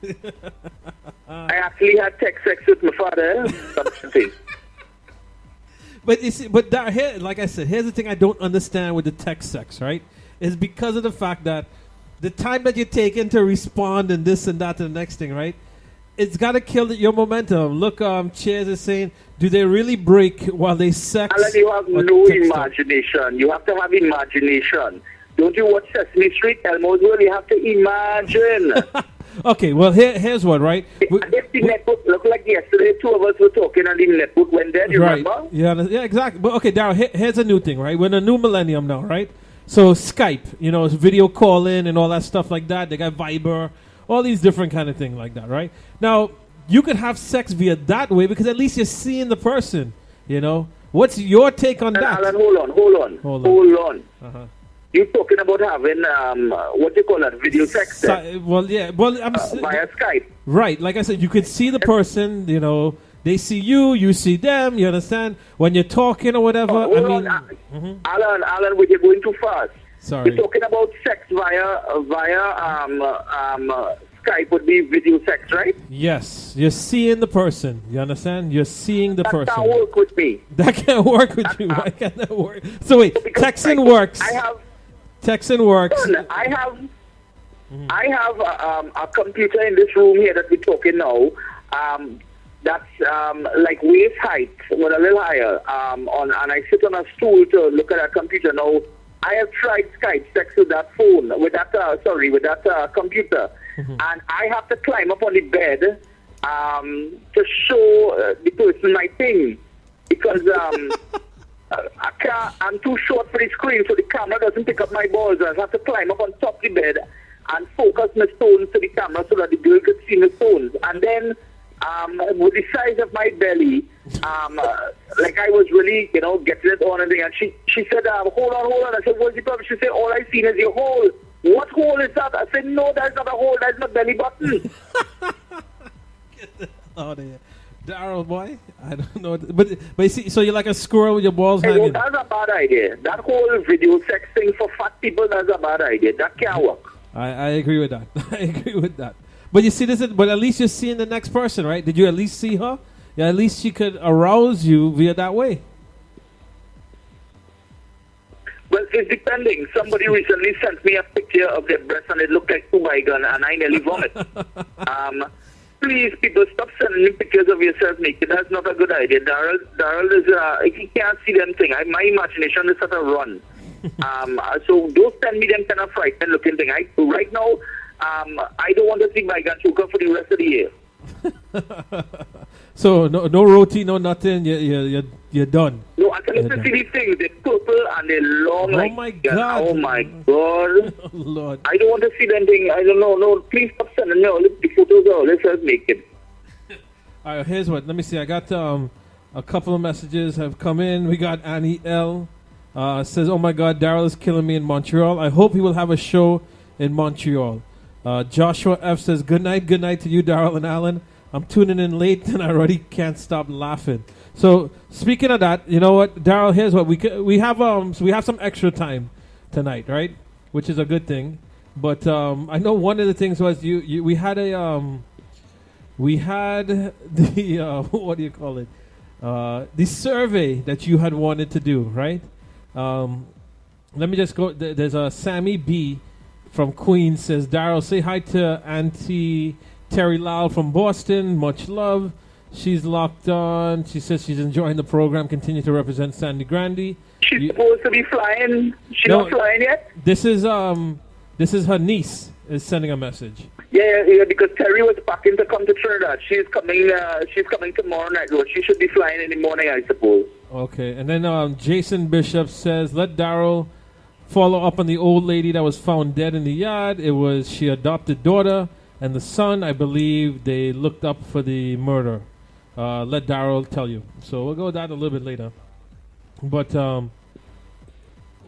I actually had sex with my father. Something. But you see, here, like I said, here's the thing I don't understand with the text sex, right? Is because of the fact that the time that you take in to respond and this and that and the next thing, right? It's got to kill your momentum. Look, Cheers is saying, do they really break while they sex? Alan, you have no imagination. You have to have imagination. Don't you watch Sesame Street, Elmo's World? You have to imagine. Okay, well, here's what, right? If the network looked like yesterday, two of us were talking and the network went dead, you remember? Yeah, exactly. But okay, Darrel, here's a new thing, right? We're in a new millennium now, right? So Skype, it's video calling and all that stuff like that. They got Viber, all these different kind of things like that, right? Now, you could have sex via that way because at least you're seeing the person, What's your take on that? Alan, hold on. Uh-huh. You're talking about having, what do you call that, video sex? I'm via Skype. Right, like I said, you could see the person, they see you, you see them, you understand? When you're talking or whatever, Alan, we're going too fast. Sorry. We're talking about sex via Skype would be video sex, right? Yes, you're seeing the person. You understand? You're seeing the person. That can't work with me. That can't work with you. Why can't that work? So wait, texting works. Texting works. I have a computer in this room here that we're talking now. That's like waist height, but a little higher. And I sit on a stool to look at a computer. Now, I have tried Skype sex with that phone, with that computer. Mm-hmm. And I have to climb up on the bed to show the person my thing. Because I'm too short for the screen, so the camera doesn't pick up my balls. I have to climb up on top of the bed and focus my stones to the camera so that the girl could see my stones. And then with the size of my belly, like I was really, getting it on and thing. And she said, hold on. I said, what's the problem? She said, all I seen is your hole. What hole is that? I said, no, that's not a hole. That's my belly button. Get the hell out of here. Darrel, boy, I don't know. But you see, so you're like a squirrel with your balls hanging. That's a bad idea. That whole video sex thing for fat people, that's a bad idea. That can't work. I agree with that. I agree with that. But you see, but at least you're seeing the next person, right? Did you at least see her? Yeah, at least she could arouse you via that way. Well, it's depending. Somebody recently sent me a picture of their breast and it looked like two bygone and I nearly vomit. Please, people, stop sending me pictures of yourself naked. That's not a good idea. Darrel is, he can't see them thing. My imagination is at a run. So don't send me them kind of frightening looking thing. Right now, I don't want to see my Ganchuka for the rest of the year. So no roti, no nothing. You're done. No, I can listen to these things. They're purple and they're long. Oh my God! Oh my God! Oh Lord! I don't want to see them thing. I don't know. No, please stop sending me all the photos. Let's just naked. All right, here's what. Let me see. I got a couple of messages have come in. We got Annie L. Says, "Oh my God, Darrel is killing me in Montreal. I hope he will have a show in Montreal." Joshua F. says, good night to you, Darrel and Alan. I'm tuning in late and I already can't stop laughing. So speaking of that, you know what, Darrel, here's what we have some extra time tonight, right? Which is a good thing. But I know one of the things was we had a we had the what do you call it? The survey that you had wanted to do, right? Let me just go. There's a Sammy B from Queens says, Darrell, say hi to Auntie Terry Lal from Boston. Much love. She's locked on. She says she's enjoying the program. Continue to represent Sandy Grande. She's supposed to be flying. She's not flying yet? This is her niece is sending a message. Yeah, because Terry was packing to come to Trinidad. She's coming tomorrow night. Well, she should be flying in the morning, I suppose. Okay, and then Jason Bishop says, let Darrell follow up on the old lady that was found dead in the yard. It was she adopted daughter and the son. I believe they looked up for the murder. Let Darrell tell you. So we'll go with that a little bit later. But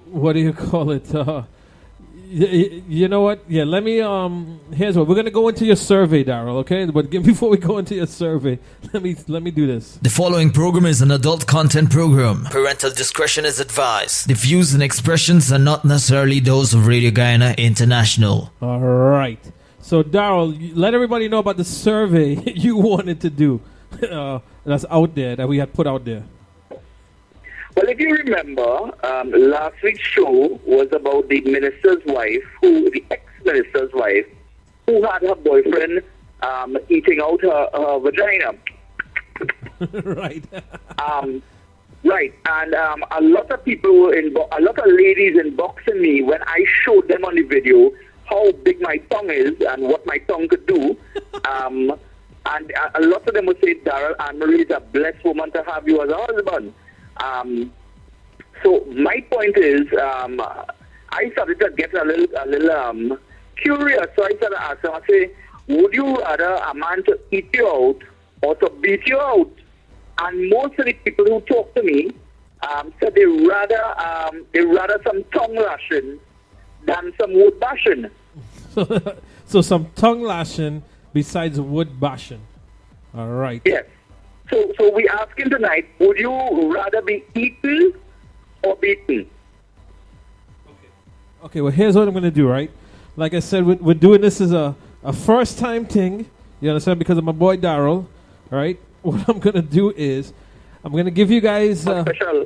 what do you call it? You know what? Yeah, let me. Here's what we're gonna go into your survey, Darrell. Okay, but before we go into your survey, let me do this. The following program is an adult content program. Parental discretion is advised. The views and expressions are not necessarily those of Radio Guyana International. All right. So, Darrell, let everybody know about the survey you wanted to do. That's out there that we had put out there. Well, if you remember, last week's show was about the minister's wife, the ex-minister's wife, who had her boyfriend eating out her vagina. Right. Right, and a lot of people were a lot of ladies inboxing me when I showed them on the video how big my tongue is and what my tongue could do. And a lot of them would say, Darrell, Anne-Marie is a blessed woman to have you as a husband. So my point is, I started to get a little curious. So I started asking, I say, would you rather a man to eat you out or to beat you out? And most of the people who talk to me said they rather some tongue lashing than some wood bashing. So some tongue lashing besides wood bashing. All right. Yes. So we asking tonight, would you rather be eaten or beaten? Okay, well, here's what I'm going to do, right? Like I said, we're doing this as a first-time thing, you understand, because of my boy Darrell, right? What I'm going to do is I'm going to give you guys... special.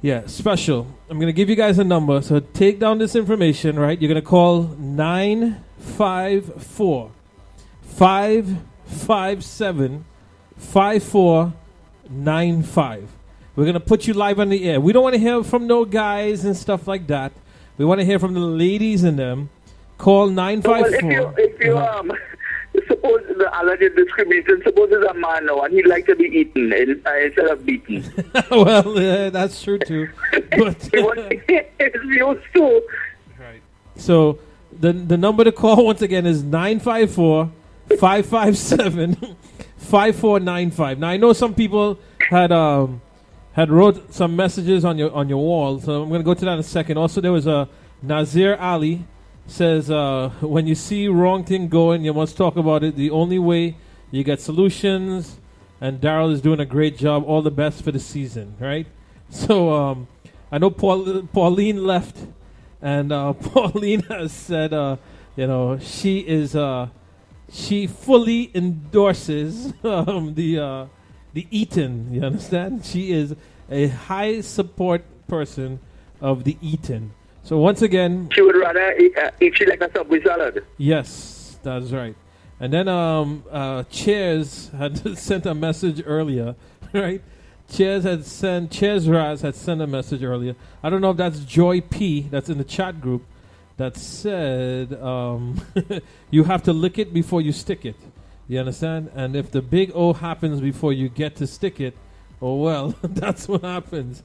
Yeah, special. I'm going to give you guys a number, so take down this information, right? You're going to call 954 557 5495. We're going to put you live on the air. We don't want to hear from no guys and stuff like that. We want to hear from the ladies in them. Call 954. Well, if you suppose the alleged discrimination, suppose it's a man now and he'd like to be eaten instead of beaten. Well, that's true too. But he wants his views too. Right. So the number to call once again is 954 557 5495. Now I know some people had wrote some messages on your wall, so I'm going to go to that in a second. Also, there was a Nazir Ali says when you see wrong thing going, you must talk about it. The only way you get solutions. And Darrell is doing a great job. All the best for the season, right? So I know Pauline left, and Pauline has said, she fully endorses the Eaton. You understand? She is a high support person of the Eaton. So once again, she would rather eat she like a Subway salad. Yes, that's right. And then Cheers had sent a message earlier, right? Cheers Raz had sent a message earlier. I don't know if that's Joy P. that's in the chat group that said you have to lick it before you stick it. You understand? And if the big O happens before you get to stick it, oh well, that's what happens.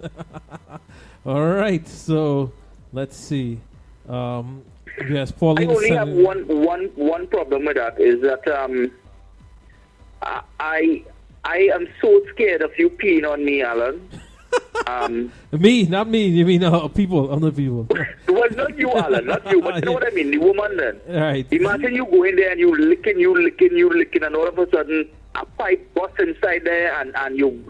All right, so let's see. Yes, Pauline. I only have one problem with that is that I am so scared of you peeing on me, Alan. Me, not me. You mean people, other people. Well, not you, Alan, not you. But you know what I mean, the woman then. Right. Imagine you go in there and you licking, and all of a sudden a pipe busts inside there and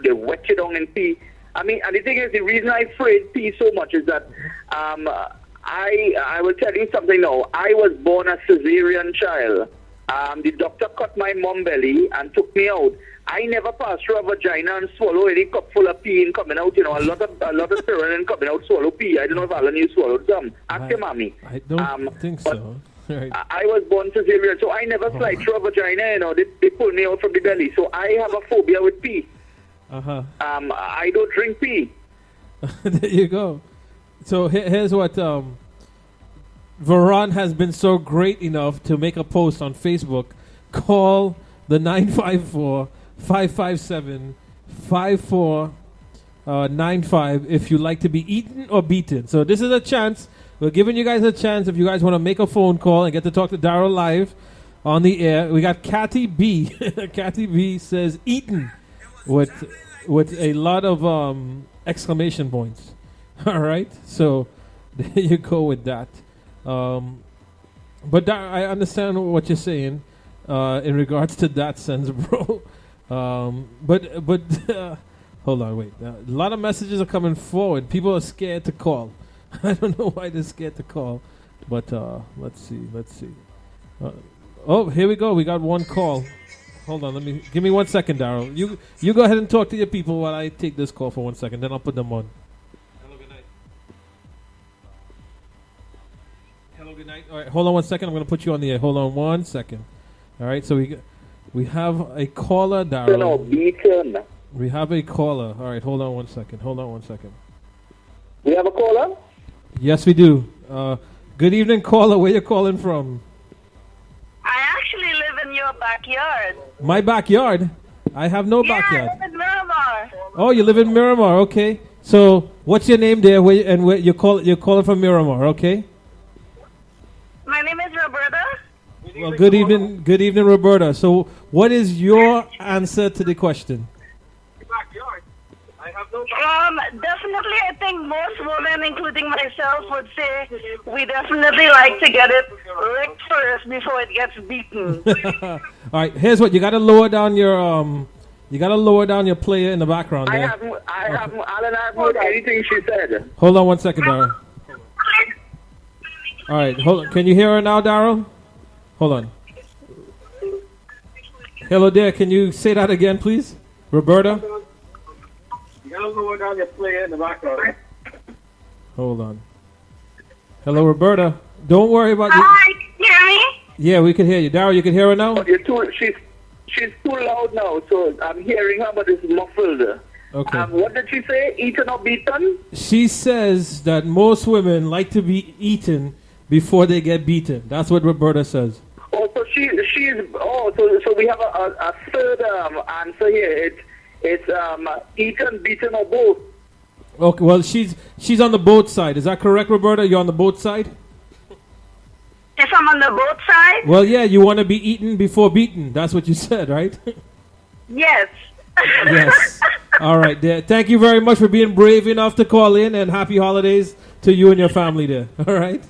they wet you down and pee. I mean, and the thing is, the reason I afraid pee so much is that I will tell you something now. I was born a cesarean child. The doctor cut my mum belly and took me out. I never passed through a vagina and swallow any cup full of pee and coming out. You know, a lot of serotonin coming out, swallow pee. I don't know if Alan you swallowed some. Ask your mommy. I don't think so. Right. I was born cesarean, so I never slide through a vagina. You know, they pull me out from the belly. So I have a phobia with pee. I don't drink pee. There you go. So here's what Veron has been so great enough to make a post on Facebook. Call the 954-557-5495 if you like to be eaten or beaten. So this is a chance. We're giving you guys a chance if you guys want to make a phone call and get to talk to Darrel live on the air. We got Kathy B. Kathy B says eaten with a lot of exclamation points. All right, so there you go with that. But I understand what you're saying in regards to that sense, bro. But hold on, wait. A lot of messages are coming forward. People are scared to call. I don't know why they're scared to call, but let's see. Oh, here we go. We got one call. Hold on, give me 1 second, Darrel. You go ahead and talk to your people while I take this call for 1 second. Then I'll put them on. Hello, good night. Hello, good night. All right, hold on 1 second. I'm gonna put you on the air. Hold on 1 second. All right, so we have a caller, Darrel. No, beaten. We have a caller. All right, hold on 1 second. We have a caller? Yes, we do. Good evening, caller. Where you calling from? I actually live in your backyard. My backyard? I have no backyard. I live in Miramar. Oh, you live in Miramar, okay. So, what's your name there? Where you're calling from Miramar, okay? My name is Roberta. Well, good evening, Roberta. So, what is your answer to the question? Definitely, I think most women, including myself, would say we definitely like to get it licked first before it gets beaten. All right, here's what you got to lower down your player in the background. I there. haven't, Alan, I haven't heard anything she said. Hold on 1 second, Darrel. All right, hold on. Can you hear her now, Darrel? Hold on. Hello there. Can you say that again, please, Roberta? You gotta lower down your player in the background. Hold on. Hello, Roberta. Don't worry about you. Hi, can you hear me? Yeah, we can hear you. Darrel, you can hear her now? She's too loud now, so I'm hearing her, but it's muffled. Okay. What did she say? Eaten or beaten? She says that most women like to be eaten before they get beaten. That's what Roberta says. Oh, so so we have a third answer here. It's eaten, beaten, or both. Okay, well, she's on the boat side. Is that correct, Roberta? You're on the boat side? If I'm on the boat side? Well, yeah, you want to be eaten before beaten. That's what you said, right? Yes. Yes. All right, there. Thank you very much for being brave enough to call in, and happy holidays to you and your family there. All right?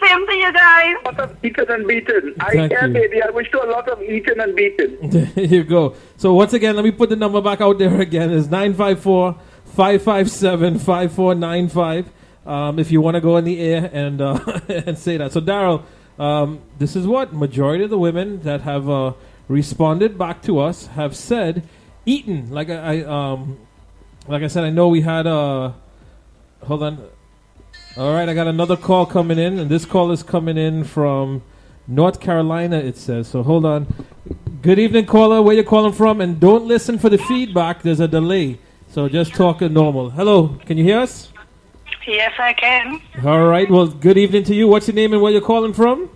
Same to you guys. A lot of eaten and beaten. Thank you. Baby. I wish to a lot of eaten and beaten. There you go. So once again, let me put the number back out there again. It's 954-557-5495. If you want to go in the air and and say that. So Darrel, this is what majority of the women that have responded back to us have said, eaten. Like I said, I know we had hold on. All right, I got another call coming in, and this call is coming in from North Carolina, it says. So hold on. Good evening, caller. Where you calling from? And don't listen for the feedback. There's a delay. So just talk normal. Hello, can you hear us? Yes, I can. All right, well, good evening to you. What's your name and where you're calling from?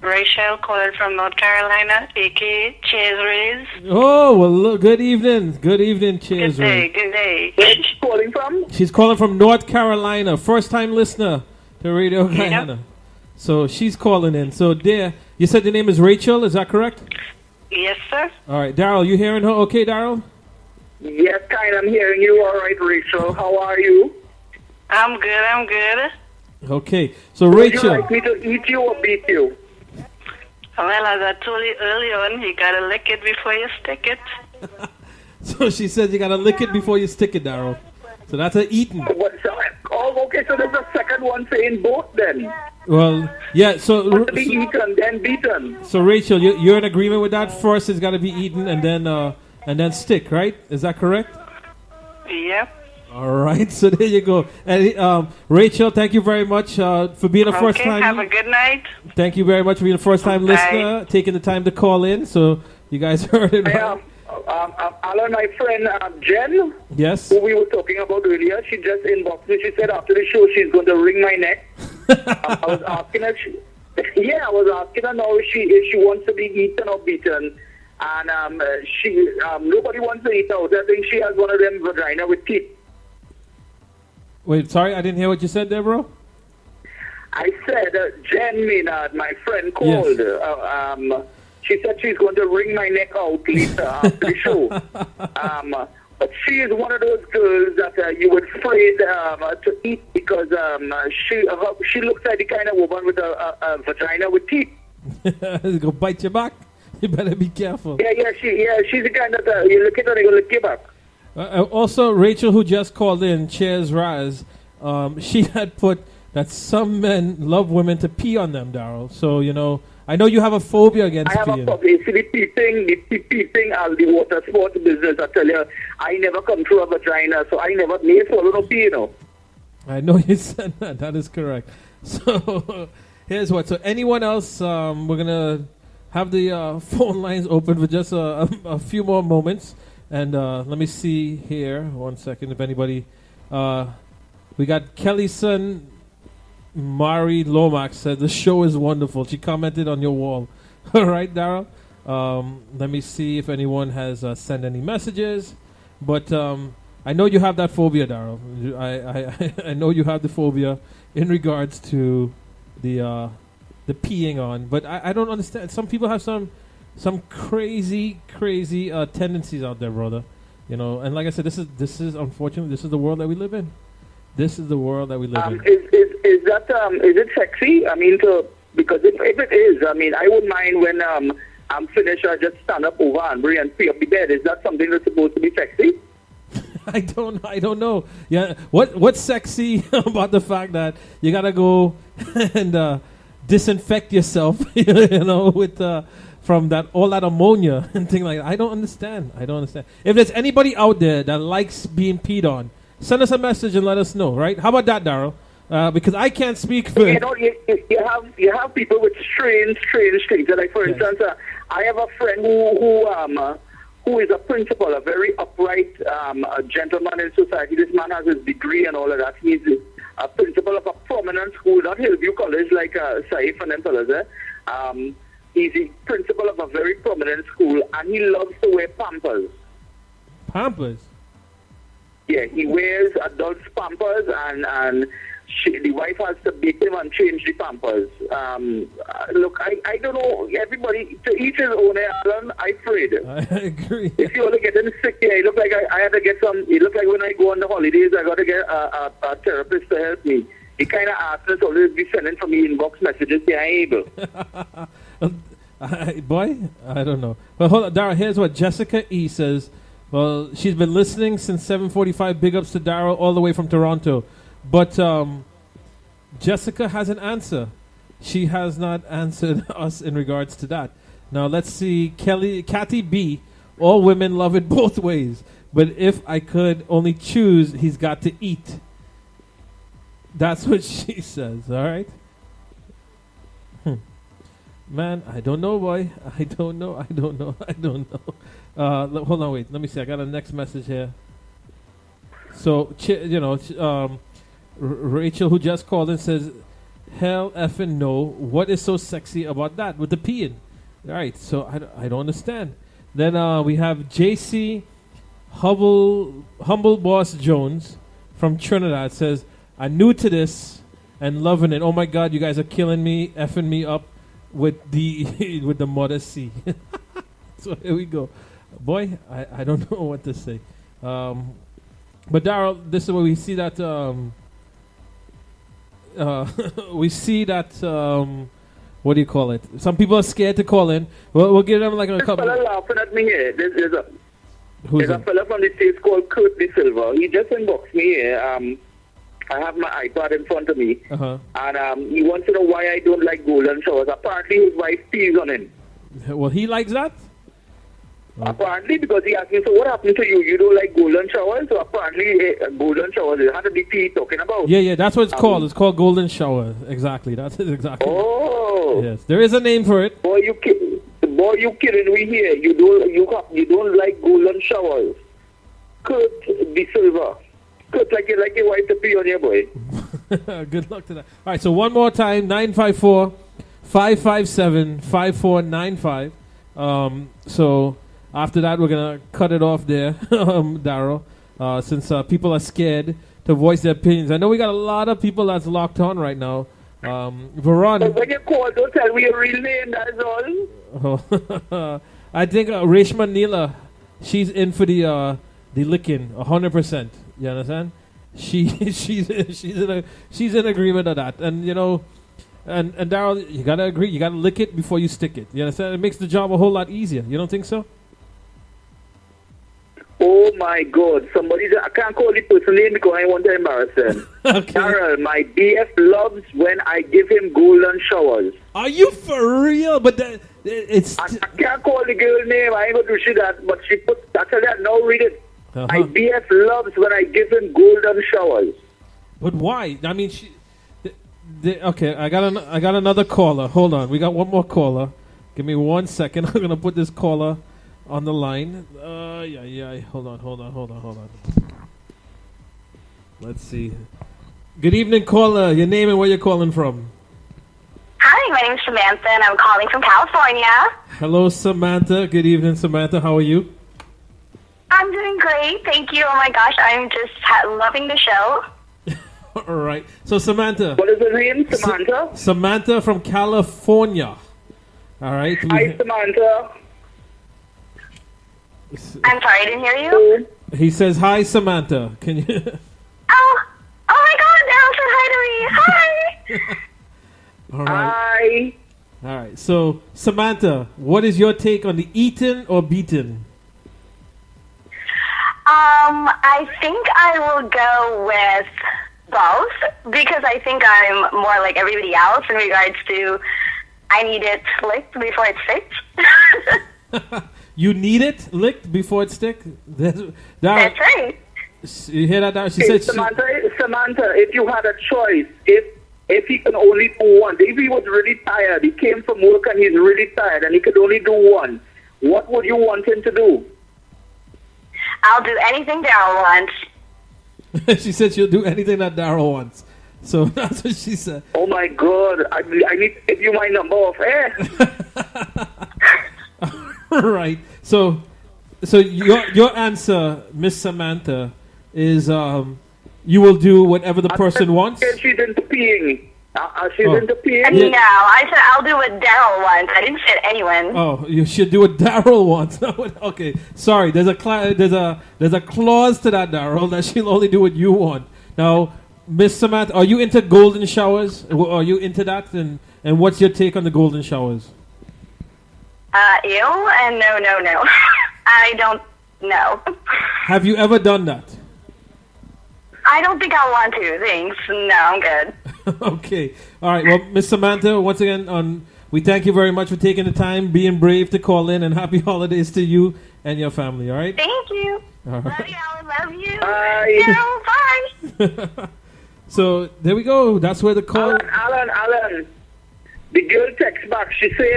Rachel calling from North Carolina, a.k.a. Cheers Rays. Oh, well, look, good evening. Good evening, cheers. Good day, good day. Where's she calling from? She's calling from North Carolina. First-time listener to Radio Guyana. So she's calling in. So there, you said the name is Rachel, is that correct? Yes, sir. All right, Darrel, you hearing her okay, Darrel? Yes, kind. I'm hearing you. All right, Rachel. How are you? I'm good. Okay, so Would Rachel. you like me to eat you or beat you? Well, as I told you early on, you gotta lick it before you stick it. So she says you gotta lick it before you stick it, Darrel. So that's a eating. Oh, Oh, okay, so there's a second one saying both then. Well, yeah. So Want to be eaten, then beaten. so Rachel, you're in agreement with that? First, it's got to be eaten, and then stick, right? Is that correct? Yep. All right. So there you go. And Rachel, thank you very much for being a first Okay, time. have a good night. Thank you very much for being a first time Bye. listener, taking the time to call in. So you guys heard it. I Alan, my friend Jen, Yes. who we were talking about earlier, she just inboxed me. She said after the show she's going to wring my neck. I was asking her. I was asking her now if she wants to be eaten or beaten, and she nobody wants to eat out. I think she has one of them vagina with teeth. Wait, sorry, I didn't hear what you said there, bro. I said Jen Maynard, my friend, called. Yes. She said she's going to wring my neck out later after the show. But she is one of those girls that you would afraid to eat because she looks like the kind of woman with a vagina with teeth. Go bite your back. You better be careful. She's the kind that you look at her and you lick your back. Also, Rachel, who just called in, Cheers Raz, she had put that some men love women to pee on them, Darrell. So, I know you have a phobia against I have peeing. a phobia. See, the peeping, all the water sports business, I tell you, I never come through a vagina, so I never may swallow no pee, I know you said that. That is correct. So, here's what. So, anyone else, we're going to have the phone lines open for just a few more moments. And let me see here. 1 second. If anybody... we got Kelly's son, Mari Lomax, said the show is wonderful. She commented on your wall. All right, Darrell. Let me see if anyone has sent any messages. But I know you have that phobia, Darrell. I know you have the phobia in regards to the peeing on. But I don't understand. Some people have some crazy tendencies out there, brother. And like I said, this is unfortunately this is the world that we live in. This is the world that we live in. Is it sexy? I mean, because if it is, I mean, I wouldn't mind when I'm finished. I just stand up over and pee up the bed. Is that something that's supposed to be sexy? I don't know. Yeah, what's sexy about the fact that you gotta go and disinfect yourself, with from all that ammonia and things like that. I don't understand. If there's anybody out there that likes being peed on, send us a message and let us know, right? How about that, Darrell? Because I can't speak for... You have people with strange things. Like, for instance, I have a friend who is a principal, a very upright gentleman in society. This man has his degree and all of that. He's a principal of a prominent school, not Hillview College, like Saif and them fellas. He's the principal of a very prominent school, and he loves to wear Pampers. Pampers? Yeah, he wears adults' Pampers, and the wife has to beat him and change the Pampers. Look, I don't know. Everybody, to each his own, Alan, I'm afraid. I agree. If you want to get him sick, it look like I had to get some. It look like when I go on the holidays, I got to get a therapist to help me. He kind of asks us always be sending for me inbox messages. They ain't able. Boy, I don't know. But hold on, Darrell, here's what Jessica E. says. Well, she's been listening since 7:45. Big ups to Darrell all the way from Toronto. But Jessica has an answer. She has not answered us in regards to that. Now, let's see. Kathy B. All women love it both ways. But if I could only choose, he's got to eat. That's what she says, all right? Man, I don't know, boy. I don't know. Hold on, wait. Let me see. I got a next message here. So, Rachel, who just called in, says, hell effing no. What is so sexy about that with the peeing? All right, so I don't understand. Then we have JC Humble Boss Jones from Trinidad says, I'm new to this and loving it. Oh my God, you guys are killing me, effing me up with the mother C. So here we go. Boy, I don't know what to say. But Darrell, this is where we see that what do you call it? Some people are scared to call in. We'll give them like a couple. There's a fella laughing at me here. There's a fella from the States called Kurt De Silva. He just inboxed me here. I have my iPad in front of me, Uh-huh. and he wants to know why I don't like golden showers. Apparently, his wife pees on him. Well, he likes that? Apparently, because he asked me, so what happened to you? You don't like golden showers? So apparently, golden showers, it had to be pee talking about. Yeah, that's what it's called. It's called golden shower. Exactly, that's it, exactly. Oh. Yes, there is a name for it. Boy, you kidding me here. You don't like golden showers. Kurt De Silva. Kurt, like your wife to pee on your boy. Good luck to that. All right, so one more time, 954-557-5495. So after that, we're going to cut it off there, Darrel, since people are scared to voice their opinions. I know we got a lot of people that's locked on right now. Veron. But when you call, don't tell me your real name, that is all. I think Reshma Neela, she's in for the licking, 100%. You understand? She's in agreement of that, and you know, and Darrel, you gotta agree. You gotta lick it before you stick it. You understand? It makes the job a whole lot easier. You don't think so? Oh my God! I can't call the person name because I want to embarrass them. Okay. Darrel, my BF loves when I give him golden showers. Are you for real? But it's. I can't call the girl name. I ain't going to do that. But she put. Actually, now read it. Uh-huh. My BF loves when I give him golden showers. But why? I mean, okay, I got another caller. Hold on, we got one more caller. Give me 1 second. I'm gonna put this caller on the line. Yeah. Hold on. Let's see. Good evening, caller. Your name and where you're calling from? Hi, my name's Samantha, and I'm calling from California. Hello, Samantha. Good evening, Samantha. How are you? I'm doing great, thank you. Oh my gosh, I'm just loving the show. All right. So, Samantha. What is her name? Samantha? Samantha from California. All right. Hi, Samantha. I'm sorry, I didn't hear you. He says, hi, Samantha. Can you... Oh my God, Darrel said hi to me. Hi. All right. Hi. All right. So, Samantha, what is your take on the eaten or beaten? I think I will go with both because I think I'm more like everybody else in regards to I need it licked before it sticks. You need it licked before it sticks? That's right. You hear that? She Hey, said Samantha, if you had a choice, if he can only do one, if he was really tired, he came from work and he's really tired and he could only do one, what would you want him to do? I'll do anything Darrel wants. she said she'll do anything that Darrel wants. So that's what she said. Oh my God, I need to give you my number off air. Right. So your answer, Miss Samantha, is you will do whatever the person wants. She's into peeing. She's into peeing. Yeah. No, I said I'll do what Darrel wants. I didn't say anyone. Oh, you should do what Darrel wants. Okay, sorry. There's a clause to that, Darrel, that she'll only do what you want. Now, Miss Samantha, are you into golden showers? Are you into that? And what's your take on the golden showers? Ew, and no. I don't know. Have you ever done that? I don't think I want to. Thanks. No, I'm good. Okay. All right. Well, Miss Samantha, once again, we thank you very much for taking the time, being brave to call in, and happy holidays to you and your family. All right. Thank you. All right. Love you, Alan. Love you. Bye. Bye. So there we go. That's where the call. Alan. The girl texts back. She say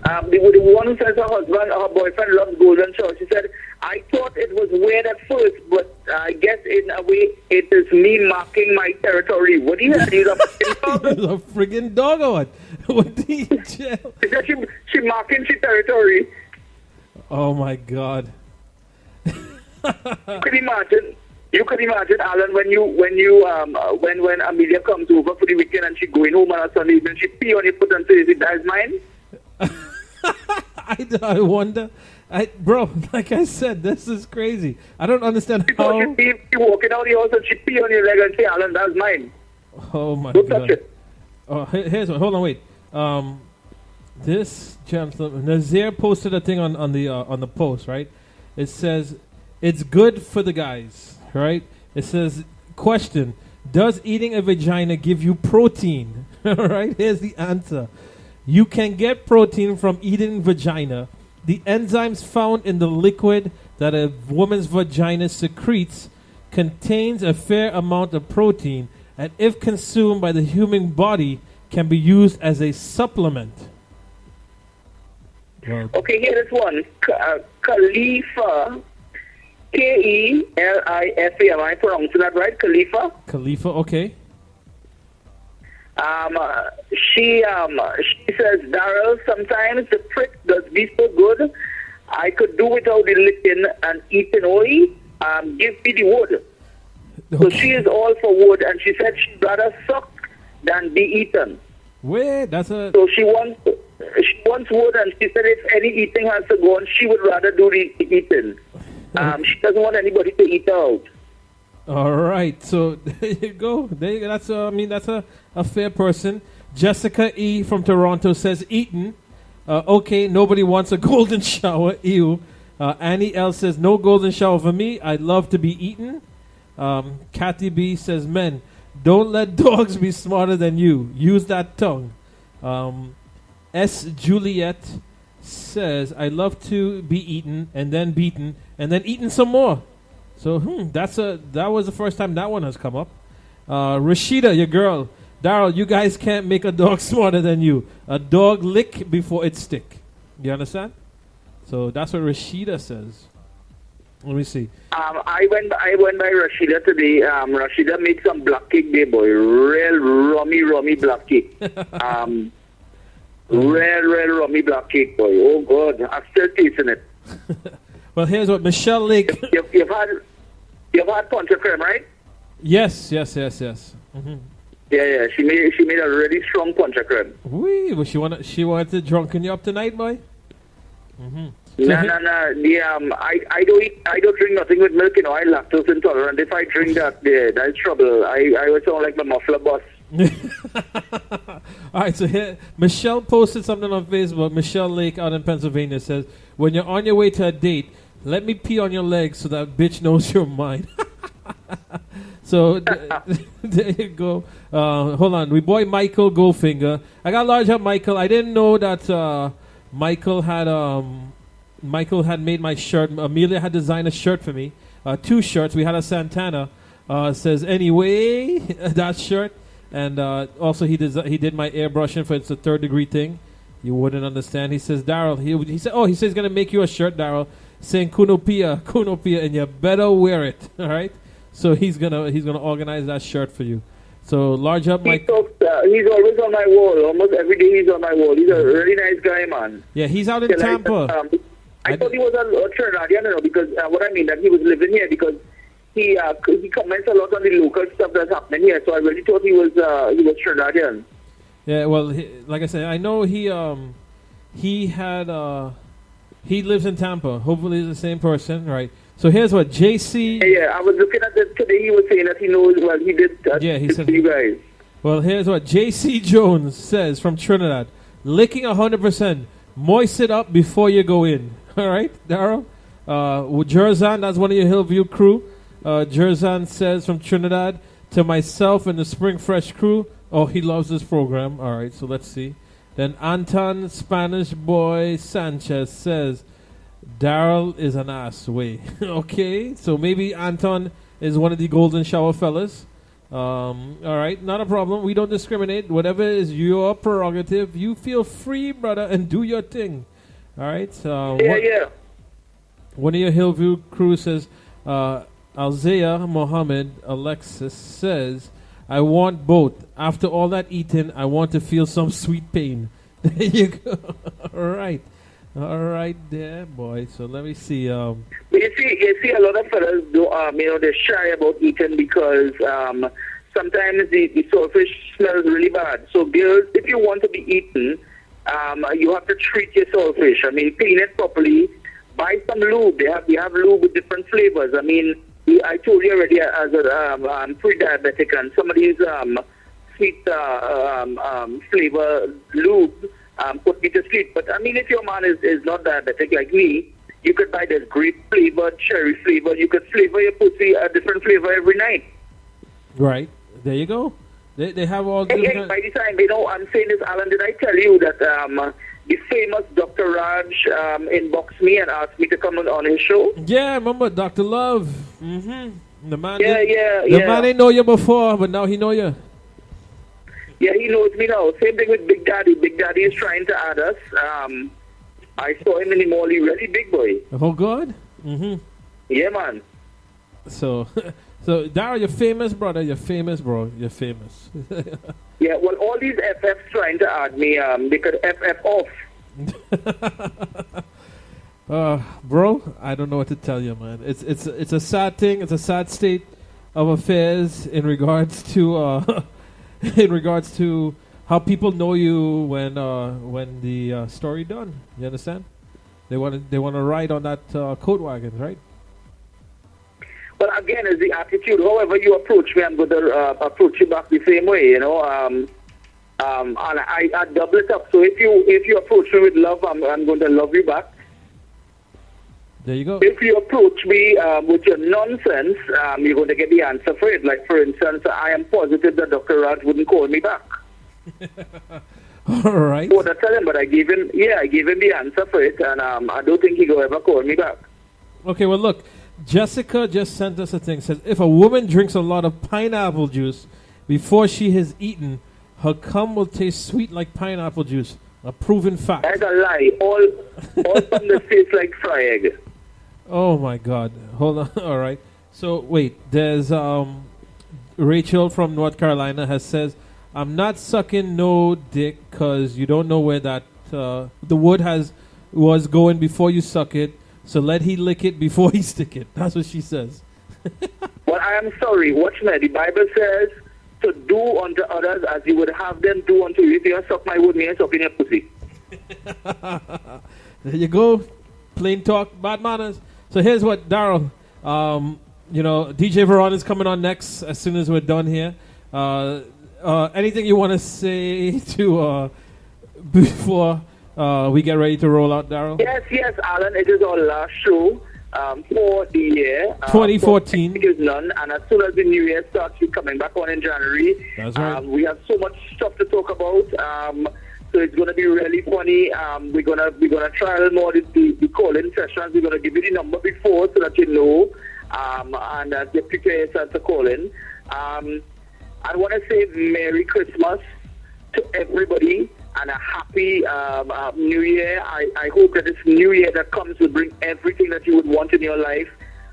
the one who says her boyfriend loves golden showers. She said, I thought it was weird at first, but I guess in a way it is me marking my territory. What do you have? He's a friggin' dog or what? What do you jail? She marking she territory. Oh my God. You could imagine, Alan, when Amelia comes over for the weekend and she going home on a Sunday evening, she pee on your foot and say, is it that's mine? I wonder. Bro, like I said, this is crazy. I don't understand how. She walking out the house and she pee on your leg and say, Alan, that's mine. Oh my Don't God. touch it. Oh, here's one. Hold on, wait. This gentleman, Nazir, posted a thing on the post, right? It says it's good for the guys, right? It says, question: Does eating a vagina give you protein? All right, here's the answer. You can get protein from eating vagina. The enzymes found in the liquid that a woman's vagina secretes contains a fair amount of protein, and if consumed by the human body, can be used as a supplement. Well, Okay, here is one. Khalifa. Kelifa. Am I pronouncing that right? Khalifa? Khalifa, okay. She says, Darrell, sometimes the prick does be so good. I could do without the licking and eating only. Give me the wood. So she is all for wood, and she said she'd rather suck than be eaten. Wait, that's a... So she wants wood, and she said if any eating has to go on, she would rather do the eating. She doesn't want anybody to eat her out. All right, so there you go. That's a fair person. Jessica E. from Toronto says eaten. Okay, nobody wants a golden shower. Ew. Annie L. says no golden shower for me. I'd love to be eaten. Kathy B. says men, don't let dogs be smarter than you. Use that tongue. S. Juliet says I love to be eaten and then beaten and then eaten some more. So that was the first time that one has come up. Rashida, your girl. Darrell, you guys can't make a dog smarter than you. A dog lick before it stick. You understand? So that's what Rashida says. Let me see. I went by Rashida today. Rashida made some black cake there, boy. Real rummy black cake. Real rummy black cake, boy. Oh God, I'm still tasting it. Well, here's what Michelle Lake. You've had punch of creme, right? Yes. Mm-hmm. Yeah. She made a really strong punch of creme. Wee, well, she wanted to drunken you up tonight, boy. Mm-hmm. No. I don't drink nothing with milk. You know, I'm lactose intolerant. If I drink that, that's trouble. I would sound like my muffler boss. All right, so here Michelle posted something on Facebook. Michelle Lake out in Pennsylvania says, when you're on your way to a date, let me pee on your legs so that bitch knows you're mine. So there you go. Hold on, we boy Michael Goldfinger. I got large up Michael. I didn't know that Michael had made my shirt. Amelia had designed a shirt for me. 2 shirts. We had a Santana. Says anyway that shirt. And also he did my airbrushing for it's a 3rd degree thing. You wouldn't understand. He says, Darrell, he said he's gonna make you a shirt, Darrell, saying Kunopia, and you better wear it. All right. So he's gonna organize that shirt for you. So large up Mike. He's always on my wall. Almost every day he's on my wall. He's a really nice guy, man. Yeah, he's out in Tampa. I thought he was a Trinidadian, because what I mean that he was living here because he comments a lot on the local stuff that's happening here. So I really thought he was Trinidadian. Yeah, well, like I said, I know he lives in Tampa. Hopefully, he's the same person, right? So here's what JC. Yeah, I was looking at this today. He was saying that he knows. Well, he did. He said you guys. Well, here's what JC Jones says from Trinidad: licking 100%. Moist it up before you go in. All right, Darrell. Jerzan, that's one of your Hillview crew. Jerzan says from Trinidad to myself and the Spring Fresh crew. Oh, he loves this program. All right, so let's see. Then Anton Spanish Boy Sanchez says, Darrell is an ass way. Okay, so maybe Anton is one of the golden shower fellas. All right, not a problem. We don't discriminate. Whatever is your prerogative, you feel free, brother, and do your thing. All right. One of your Hillview crew says, Alzea Mohammed Alexis says, I want both. After all that eating, I want to feel some sweet pain. There you go. All right, there, boy. So let me see. You see, a lot of fellas do. They're shy about eating because sometimes the saltfish smells really bad. So, girls, if you want to be eaten, you have to treat your saltfish. I mean, clean it properly. Buy some lube. They have lube with different flavors. I mean, I told you already as a pre-diabetic, and some of these sweet flavor lube put me to sleep. But I mean, if your man is not diabetic like me, you could buy this grape flavor, cherry flavor. You could flavor your pussy a different flavor every night. Right. There you go. They have all Hey, different. by the time, I'm saying this, Alan, did I tell you that the famous Dr. Raj inboxed me and asked me to come on his show? Yeah, remember Dr. Love? Mm-hmm. The man. Yeah. The man ain't know you before, but now he know you. Yeah, he knows me now. Same thing with Big Daddy. Big Daddy is trying to add us. I saw him in the mall. He really big boy. Oh God. Mm-hmm. Yeah, man. So, so Darrel, you're famous, brother. You're famous, bro. You're famous. Yeah, well, all these FFs trying to add me, they could FF off. Bro, I don't know what to tell you, man. It's a sad thing. It's a sad state of affairs in regards to in regards to how people know you when the story done. You understand? They want to ride on that coat wagon, right? Well, again, it's the attitude. However you approach me, I'm going to approach you back the same way, And I double it up. So if you approach me with love, I'm going to love you back. There you go. If you approach me with your nonsense, you're going to get the answer for it. Like, for instance, I am positive that Dr. Raj wouldn't call me back. All right. Well, I tell him, but I gave him the answer for it, and I don't think he will ever call me back. Okay, well, look. Jessica just sent us a thing. Says, if a woman drinks a lot of pineapple juice before she has eaten, her cum will taste sweet like pineapple juice. A proven fact. That's a lie. All from the face like fry egg. Oh my God! Hold on. All right. So wait. There's Rachel from North Carolina has says, "I'm not sucking no dick because you don't know where that the wood was going before you suck it. So let he lick it before he stick it." That's what she says. Well, I am sorry. Watch me. The Bible says to do unto others as you would have them do unto you. If you suck my wood, me and suck in your pussy. There you go. Plain talk, bad manners. So here's what, Darrel. DJ Veron is coming on next as soon as we're done here. Anything you want to say to before we get ready to roll out, Darrel? Yes, Alan. It is our last show for the year. 2014. It is none. And as soon as the new year starts, we're coming back on in January. That's right. We have so much stuff to talk about. So it's going to be really funny. We're gonna trial more the call-in sessions. We're going to give you the number before so that you know and get prepared to call in. I want to say Merry Christmas to everybody and a happy New Year. I hope that this New Year that comes will bring everything that you would want in your life.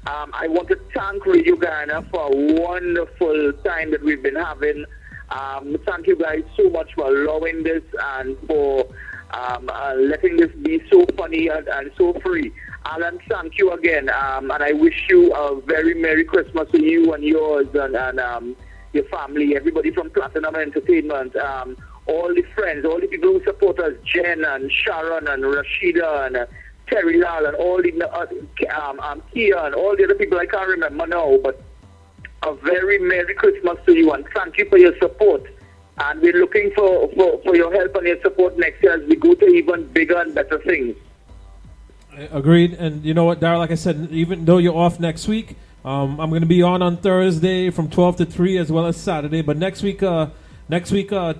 I want to thank Radio Guyana for a wonderful time that we've been having. Thank you guys so much for allowing this and for letting this be so funny and so free. Alan, thank you again. And I wish you a very Merry Christmas to you and yours and your family, everybody from Platinum Entertainment, all the friends, all the people who support us, Jen and Sharon and Rashida and Terry Lal and all the Kia and all the other people I can't remember now, but a very Merry Christmas to you and thank you for your support. And we're looking for your help and your support next year as we go to even bigger and better things. Agreed. And you know what, Darrel, like I said, even though you're off next week, I'm going to be on Thursday from 12 to 3 as well as Saturday. But next week,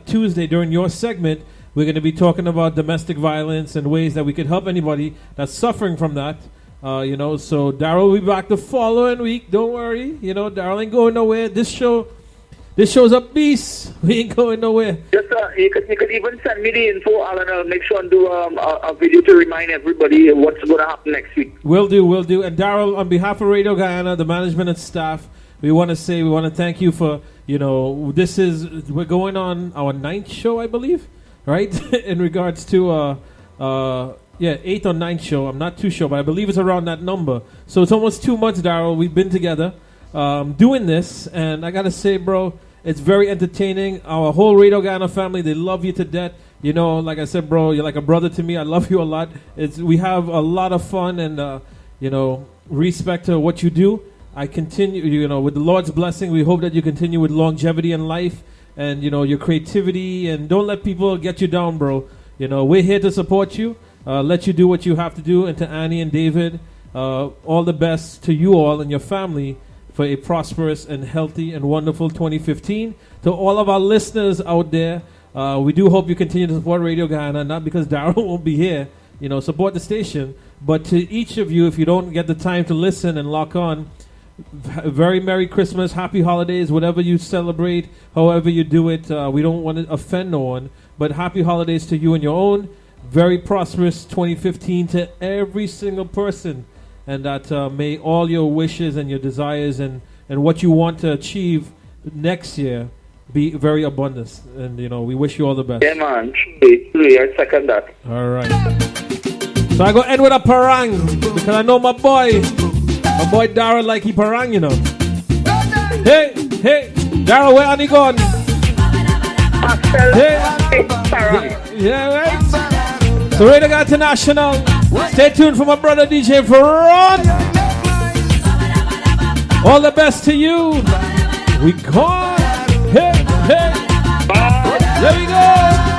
Tuesday, during your segment, we're going to be talking about domestic violence and ways that we could help anybody that's suffering from that. So Darrel will be back the following week. Don't worry. Darrel ain't going nowhere. This show's a beast. We ain't going nowhere. Just you could even send me the info, Alan. I'll make sure and do a video to remind everybody what's going to happen next week. Will do. And Darrel, on behalf of Radio Guyana, the management and staff, we want to thank you for, we're going on our 9th show, I believe, right? In regards to, 8th or 9th show. I'm not too sure, but I believe it's around that number. So it's almost 2 months, Darrel. We've been together doing this, and I got to say, bro, it's very entertaining. Our whole Radio Guyana family, they love you to death. Like I said, bro, you're like a brother to me. I love you a lot. We have a lot of fun and, respect to what you do. I continue, with the Lord's blessing, we hope that you continue with longevity in life and, your creativity. And don't let people get you down, bro. We're here to support you, let you do what you have to do. And to Annie and David, all the best to you all and your family for a prosperous and healthy and wonderful 2015. To all of our listeners out there, we do hope you continue to support Radio Guyana, not because Darrel won't be here, support the station, but to each of you, if you don't get the time to listen and lock on, very Merry Christmas, Happy Holidays, whatever you celebrate, however you do it. We don't want to offend no one, but Happy Holidays to you and your own. Very prosperous 2015 to every single person, and that may all your wishes and your desires and what you want to achieve next year be very abundant. And we wish you all the best. Yeah, man. Truly, I second that. All right. So I go end with a parang because I know my boy Darrel like he parang, Hey, Darrel, where are you gone? Hey, yeah, right. So Radio Guy International. Stay tuned for my brother DJ Ferron. All the best to you. We gone. Hey, there we go.